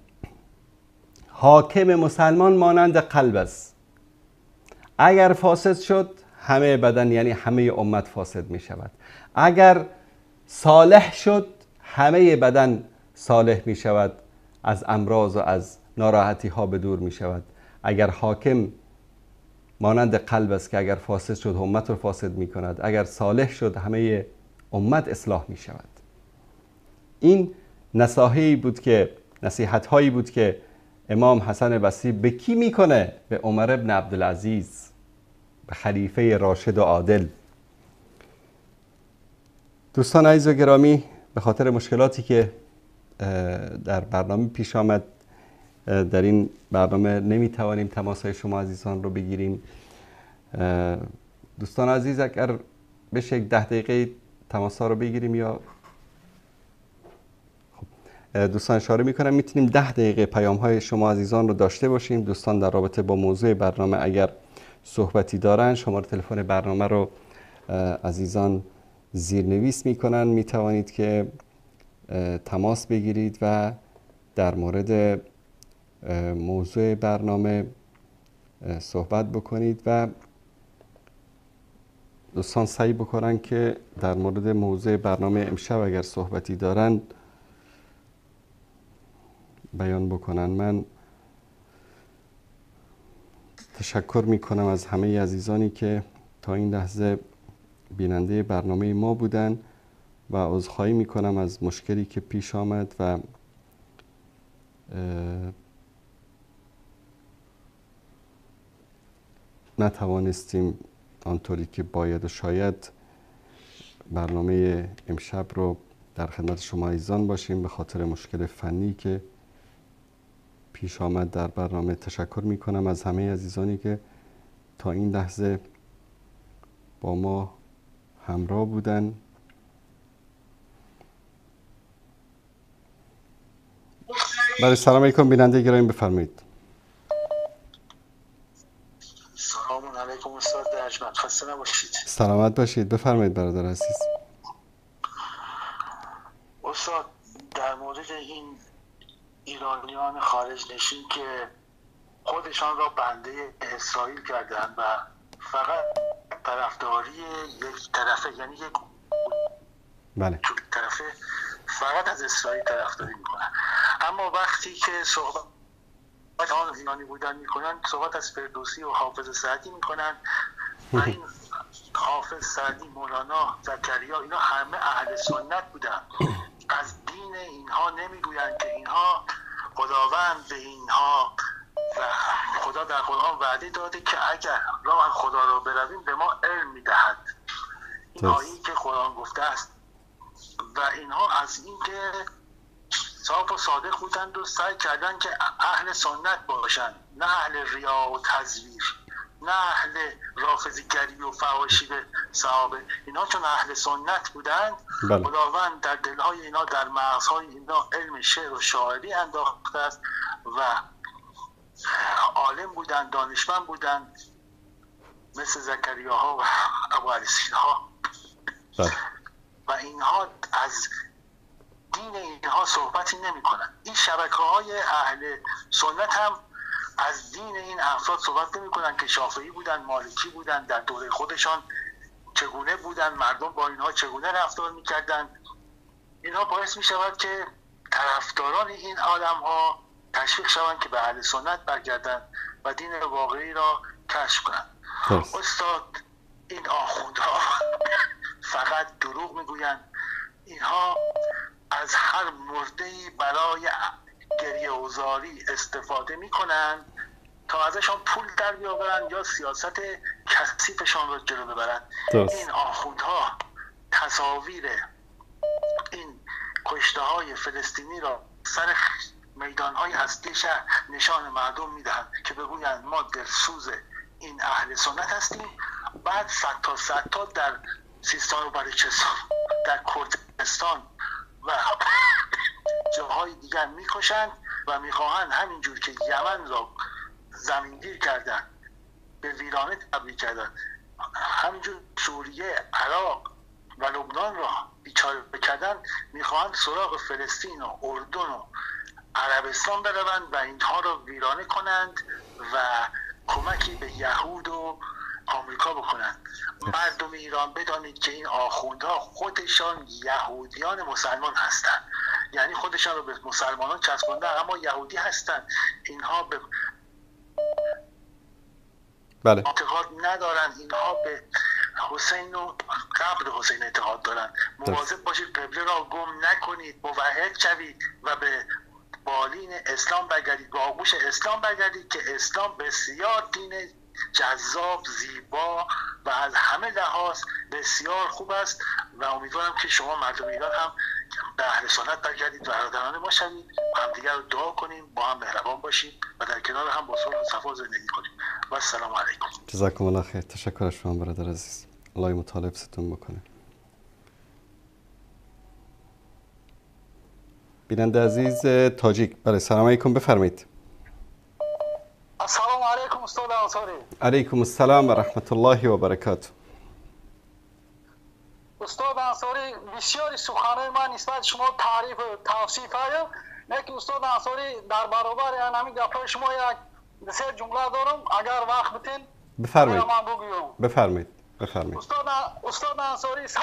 حاکم مسلمان مانند قلب است، اگر فاسد شد همه بدن یعنی همه امت فاسد می شود، اگر صالح شد همه بدن صالح می شود، از امراض و از ناراحتی ها به دور می شود. اگر حاکم مانند قلب است که اگر فاسد شد امت رو فاسد می کند، اگر صالح شد همه امت اصلاح می شود. این نصیحت هایی بود که امام حسن بصری به کی میکنه؟ به عمر ابن عبدالعزیز، به خلیفه راشد و عادل. دوستان عزیز و گرامی، به خاطر مشکلاتی که در برنامه پیش آمد در این برنامه نمیتوانیم تماسهای شما عزیزان رو بگیریم. دوستان عزیز اگر بشه 10 دقیقه تماسها رو بگیریم، یا دوستان اشاره میکنم میتونیم 10 دقیقه پیام های شما عزیزان رو داشته باشیم. دوستان در رابطه با موضوع برنامه اگر صحبتی دارن، شماره تلفن برنامه رو عزیزان زیرنویس میکنن، میتوانید که تماس بگیرید و در مورد موضوع برنامه صحبت بکنید و دوستان سعی بکنن که در مورد موضوع برنامه امشب اگر صحبتی دارن بیان بکنن. من تشکر میکنم از همه عزیزانی که تا این لحظه بیننده برنامه ما بودن و عذرخواهی میکنم از مشکلی که پیش آمد و نتوانستیم آنطوری که باید و شاید برنامه امشب رو در خدمت شما عزیزان باشیم به خاطر مشکل فنی که پیش آمد در برنامه. تشکر می کنم از همه عزیزانی که تا این لحظه با ما همراه بودن. برای سلام علیکم بیننده گرامی، بفرمایید. سلام علیکم استاد ارجمند، خسته نباشید. سلامت باشید، بفرمایید برادر عزیز. استاد در مورد این ایرانیان خارج نشین که خودشان را بنده اسرائیل کردن و فقط طرفداری یک طرفه، یعنی یک طرفه فقط از اسرائیل طرفداری میکنن، اما وقتی که صحبت آن ایرانی بودن میکنن صحبت از فردوسی و حافظ سعدی میکنن و این حافظ سعدی، مولانا، زکریا، اینا همه اهل سنت بودن. از دین اینها نمیگویند که اینها خداوند به اینها و خدا در قرآن وعده داده که اگر راه خدا را برویم به ما علم میدهد. این آیه‌ای که قرآن گفته است و اینها از این که صاف و صادق بودند و سعی کردن که اهل سنت باشند، نه اهل ریا و تزویر، نه اهل رافضیگری و فحاشی به صحابه. اینا چون اهل سنت بودند، خداوند در دلهای اینا، در مغزهای اینا علم شعر و شاعری انداخته است و عالم بودند، دانشمند بودند، مثل زکریاها و ابو علی سینا و اینها از دین اینها صحبتی نمی کنند. این شبکه‌های اهل سنت هم از دین این افراد صحبت نمی کنند که شافعی بودند، مالکی بودند، در دوره خودشان چگونه بودند، مردم با اینها چگونه رفتار می کردند. اینها باعث می شود که طرفداران این آدم ها تشویق شوند که به اهل سنت برگردند و دین واقعی را کشف کنند. استاد، این آخوندها فقط دروغ میگویند. اینها از هر مرده‌ای برای گریه و زاری استفاده میکنند تا ازشان پول در بیاورند یا سیاست کثیفشان را جلو ببرند. این آخوندها تصاویر این کشته های فلسطینی را سر میدان های اصلی شهر نشان مردم میدهند که بگویند ما دلسوز این اهل سنت هستیم. بعد صد تا در سیستان و بلوچستان، در کردستان و جاهای دیگر میکشند و میخواهند همینجور که یمن را زمینگیر کردن، به ویرانه تبدیل کردن، همینجور سوریه، عراق و لبنان را بیچاره کردن، میخواهند سراغ فلسطین و اردن و عربستان بروند و اینها را ویرانه کنند و کمکی به یهود و آمریکا بکنند. مردم ایران بدانید که این آخوندها خودشان یهودیان مسلمان هستند، یعنی خودشان را به مسلمانان چسباندن اما یهودی هستند. اینها به اعتقاد ندارند، اینها به حسین و قبر حسین اعتقاد دارند. مواظب باشید قبله را گم نکنید، موحد شوید و به بالین اسلام برگردید، به آغوش اسلام برگردید که اسلام بسیار دین جذاب، زیبا و از همه لحاظ بسیار خوب است و امیدوارم که شما مردم ایران هم به اهل سنت برگردید و برادران ما شوید، همدیگر رو دعا کنیم، با هم مهربان باشیم و در کنار هم با صلح و صفا زندگی کنیم. و السلام علیکم. جزاکم الله خیر. تشکر از شما برادر عزیز. الله مطالب ستون بکنه. بیننده عزیز تاجیک، بله سلام علیکم، بفرمایید. السلام علیکم استاد انصاری. علیکم السلام و رحمت الله و برکاته. استاد انصاری، بسیاری سخنهای من نسبت شما تعریف و توصیف هست، لیکن استاد انصاری در برابر همین گپ‌های شما یک سه جمله دارم، اگر وقت بدین بفرمایید. من بگویم. بفرمایید. استاد انصاری، 100%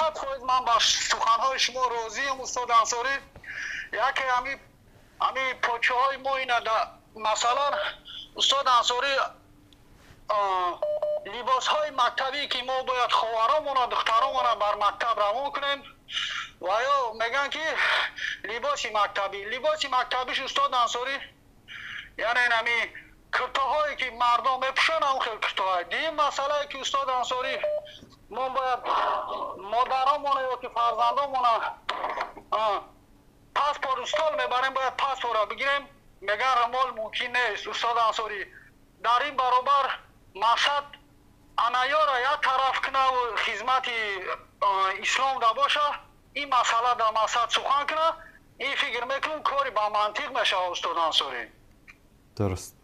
من با سخنهای شما راضیم. استاد انصاری، یکی همین پوچه های ما اینه، مثلا استاد انصاری لباس های مکتبی که ما باید خواهرامون و دخترامون بر مکتب روان کنیم و یا میگن که لباس مکتبیش استاد انصاری یعنی نمی کرتاهایی که مردم میپوشن هم خیلی کرتاهای دیگه. مسئله که استاد انصاری ما باید مادرامون یا که فرزندامون پاسپورت استال میبریم، باید پاسپورت را بگیریم، میگن رمال ممکن نیست. استاد انصاری در این برابر مقصد انایا را یک طرف کنه و خدمت اسلام را باشه، این مسئله در مقصد سخن کنه، این فکر میکنم کاری با منطق میشه. استاد انصاری درست.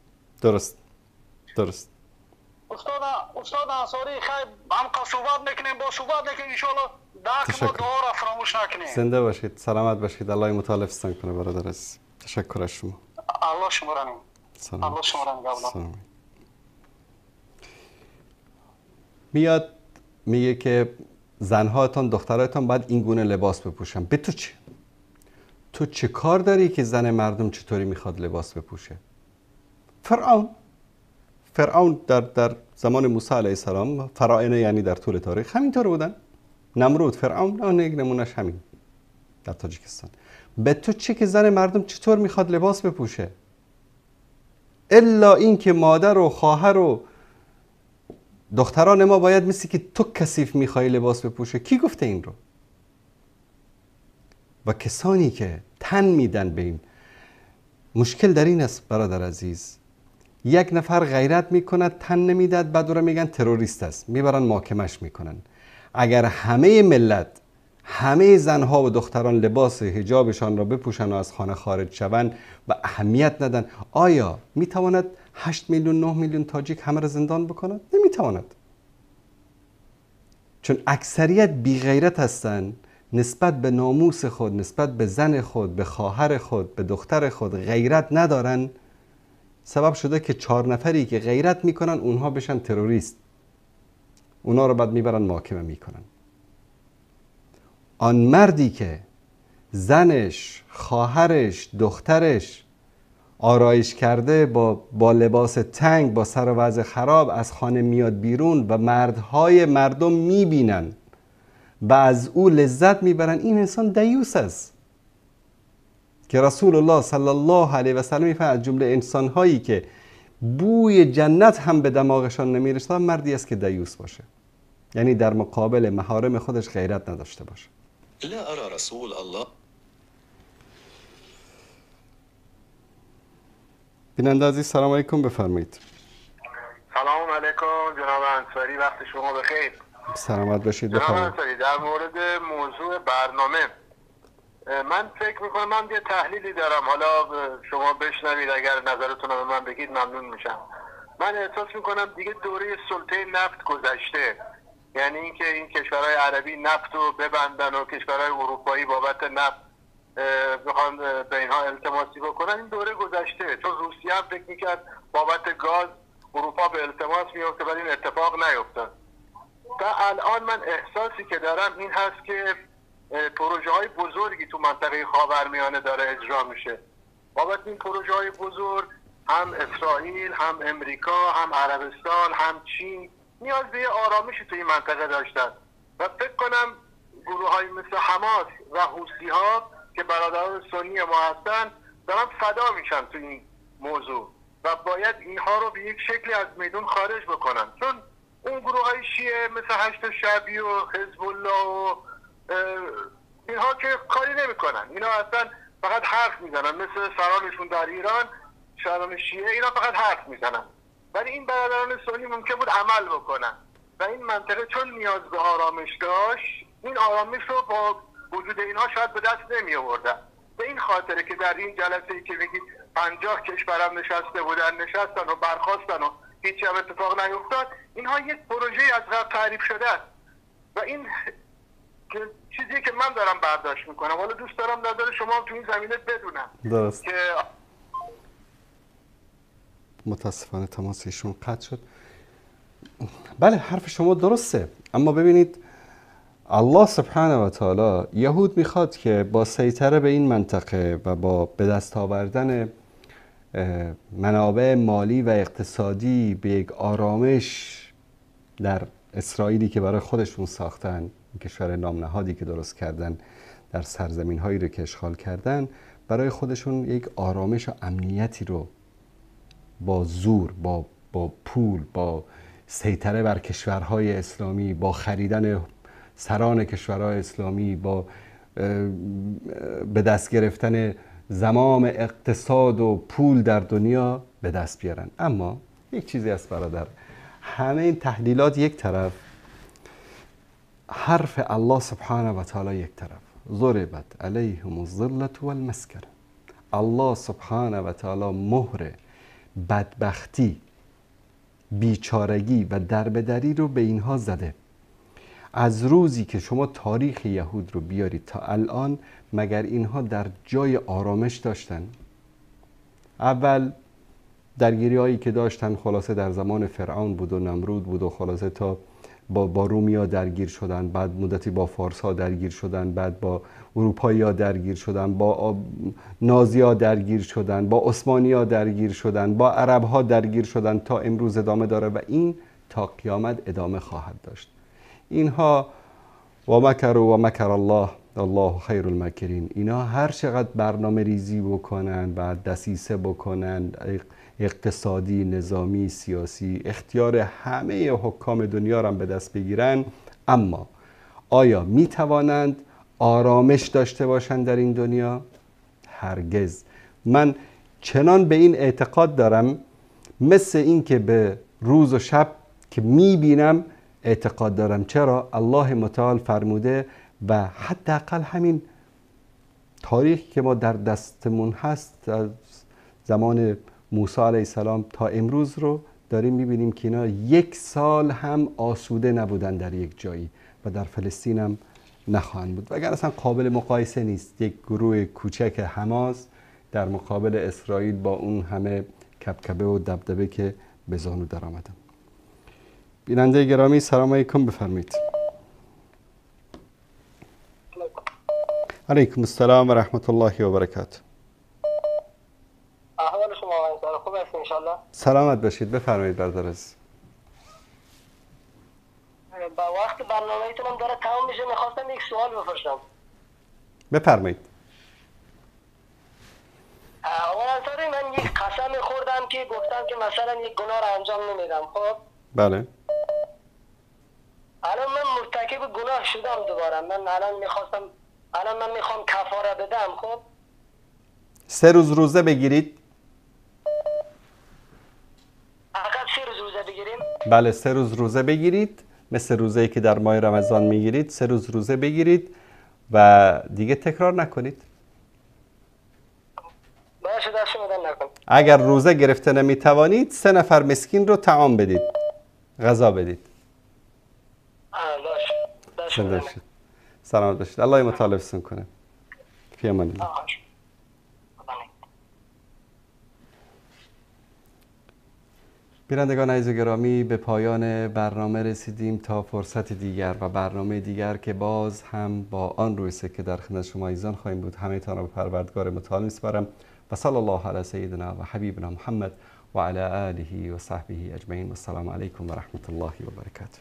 استاد انصاری خیلی هم صحبت میکنیم، با صحبت میکنیم انشاءالله درک ما دعا را فراموش نکنیم. زنده باشید، سلامت باشید، الله مطالب ستان کنه برادر عزیز. تشکر از شما. الله شما را نگهدار. میاد میگه که زنهاتان دختراتان باید این گونه لباس بپوشن. به تو چه؟ تو چه کار داری که زن مردم چطوری میخواد لباس بپوشه؟ فرعون در زمان موسی علیه السلام، فراعنه یعنی در طول تاریخ همینطور بودن. نمرود، فرعون، یک نمونهش همین در تاجیکستان. به تو چه که زن مردم چطور میخواد لباس بپوشه؟ الا این که مادر و خواهر و دختران ما باید مثل که تو کثیف میخوای لباس بپوشه. کی گفته این رو؟ و کسانی که تن میدن به این مشکل در این است برادر عزیز، یک نفر غیرت میکند تن نمیداد، بعد او را میگن تروریست است، میبرن محاکمش میکنن. اگر همه ملت، همه زنها و دختران لباس حجابشان را بپوشن و از خانه خارج شوند و اهمیت ندن، آیا میتواند 8 میلیون 9 میلیون تاجیک همه را زندان بکند؟ نمیتواند. چون اکثریت بی غیرت هستند، نسبت به ناموس خود، نسبت به زن خود، به خواهر خود، به دختر خود غیرت ندارن. سبب شده که 4 نفری که غیرت میکنن اونها بشن تروریست، اونها رو بعد میبرن محاکمه میکنن. آن مردی که زنش، خواهرش، دخترش آرایش کرده با لباس تنگ، با سر و وضع خراب از خانه میاد بیرون و مردهای مردم میبینن و از او لذت میبرن، این انسان دیوس است. که رسول الله صلی الله علیه و سلم میفرماید از جمله انسانهایی که بوی جنت هم به دماغشان نمیرسه مردی است که دیوس باشه، یعنی در مقابل محارم خودش غیرت نداشته باشه. لا ارى رسول الله. بیننده عزیز سلام علیکم، بفرمایید. سلام علیکم جناب انصاری، وقت شما بخیر. سلامت باشید. جناب بفرمایید. انصاری، در مورد موضوع برنامه من فکر میکنم، من یه تحلیلی دارم، حالا شما بشنوید، اگر نظرتون رو به من بگید ممنون میشم. من احساس میکنم دیگه دوره سلطه نفت گذشته، یعنی اینکه این کشورهای عربی نفت رو ببندن و کشورهای اروپایی بابت نفت بخوان به اینها التماسی بکنن، این دوره گذشته. چون روسیه هم فکر میکرد بابت گاز اروپا به التماس میفته ولی این اتفاق نیفتاد. تا الان من احساسی که دارم این هست که پروژه های بزرگی تو منطقه خاورمیانه داره اجرا میشه. بابت این پروژه های بزرگ هم اسرائیل، هم امریکا، هم عربستان، هم چین نیاز به آرامشی توی این منطقه داشتن و فکر کنم گروه های مثل حماس و حوثی ها که برادران سنی ما هستن دارن فدا میشن تو این موضوع و باید اینها رو به یک شکلی از میدون خارج بکنن، چون اون گروه های شیعه مثل هشت شعبی و حزب الله و اینها که کاری نمیکنن، اینا اصلا فقط حرف میزنن، مثل سرانشون در ایران سران شیعه، اینا فقط حرف میزنن، ولی این برادران سنی ممکن بود عمل بکنن و این منطقه چون نیاز به آرامش داشت، این آرامش رو با وجود اینها شاید به دست نمی آوردن. به این خاطره که در این جلسه ای که میگید 50 کشورم نشسته بودن، نشستن و برخاستن و هیچی هم اتفاق نیفتاد، اینها یک پروژه از قبل تعریف شده است و این چیزی که من دارم برداشت میکنم. حالا دوست دارم نظر شما تو این زمینه بدونم. درست. که متاسفانه تماس ایشون قطع شد. بله حرف شما درسته، اما ببینید الله سبحانه و تعالی یهود میخواد که با سیطره به این منطقه و با به دست آوردن منابع مالی و اقتصادی به یک آرامش در اسرائیلی که برای خودشون ساختن، کشور نامنهادی که درست کردن، در سرزمین هایی رو که اشغال کردن، برای خودشون یک آرامش و امنیتی رو با زور، با پول، با سیطره بر کشورهای اسلامی، با خریدن سران کشورهای اسلامی، با به دست گرفتن زمام اقتصاد و پول در دنیا به دست بیارن. اما یک چیزی است برادر، همه این تحلیلات یک طرف، حرف الله سبحانه و تعالی یک طرف. ضربت علیهم الذلة والمسکنة. الله سبحانه و تعالی مهر بدبختی، بیچارگی و دربدری رو به اینها زده. از روزی که شما تاریخ یهود رو بیارید تا الان، مگر اینها در جای آرامش داشتن؟ اول درگیری هایی که داشتن خلاصه در زمان فرعون بود و نمرود بود و خلاصه تا با رومیا درگیر شدن، بعد مدتی با فارس ها درگیر شدن، بعد با اروپایی ها درگیر شدن، با نازی ها درگیر شدن، با عثمانی ها درگیر شدن، با عرب ها درگیر شدن، تا امروز ادامه داره و این تا قیامت ادامه خواهد داشت. اینها و مکر و مکر الله الله خیر الماکرین، اینا هر چقدر برنامه ریزی بکنن، بعد دسیسه بکنن، اقتصادی، نظامی، سیاسی، اختیار همه حکام دنیا را به دست بگیرن، اما آیا می توانند آرامش داشته باشند در این دنیا؟ هرگز. من چنان به این اعتقاد دارم، مثل این که به روز و شب که می بینم اعتقاد دارم. چرا؟ الله متعال فرموده و حداقل همین تاریخی که ما در دستمون هست از زمان موسی علیه السلام تا امروز رو داریم میبینیم که اینا یک سال هم آسوده نبودن در یک جایی و در فلسطین هم نخواهند بود. وگر اصلا قابل مقایسه نیست یک گروه کوچک حماس در مقابل اسرائیل با اون همه کبکبه و دبدبه که به زانو در آمدن. بیننده گرامی سلام علیکم، بفرمایید. علیکم السلام و رحمت الله و برکاته. احوال سلامت باشید. بفرمایید برادر عزیز. با وقت برنامه‌تون هم داره تمام میشه، میخواستم یک سوال بپرسم. بفرمایید. اول انصاری، من یک قسم خوردم که گفتم که مثلا یک گناه را انجام نمیدم. خب بله. الان من مرتکب گناه شدم دوباره. من الان میخوام کفاره بدم. خب 3 روز روزه بگیرید. فقط 3 روز روزه بگیریم؟ بله 3 روز روزه بگیرید، مثل روزه‌ای که در ماه رمضان میگیرید. 3 روز روزه بگیرید و دیگه تکرار نکنید. باشه، دست شما در نکن. اگر روزه گرفته نمیتوانید 3 نفر مسکین رو طعام بدید، غذا بدید. باشه، دست شما در نکن. سلامت باشید. الله مطالبتون کنه. فی امان الله. بینندگان عزیز گرامی، به پایان برنامه رسیدیم. تا فرصت دیگر و برنامه دیگر که باز هم با آن روی سکه در خدمت شما عزیزان خواهیم بود. همه تان را به پروردگار متعال میسپارم و صلی الله علی سیدنا و حبیبنا محمد و علی آله و صحبه اجمعین. و السلام علیکم و رحمت الله و برکاته.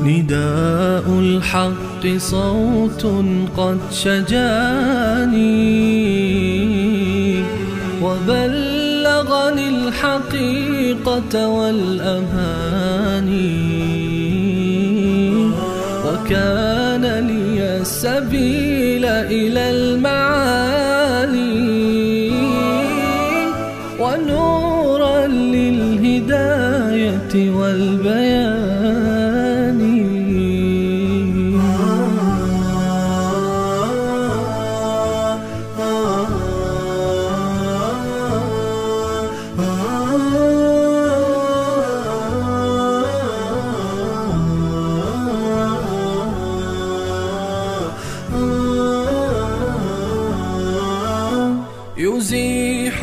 نداء الحق صوت قد شجاني وبلغني الحقيقة والأماني وكان لي السبيل إلى المعالي ونورا للهداية والبيان. يزيح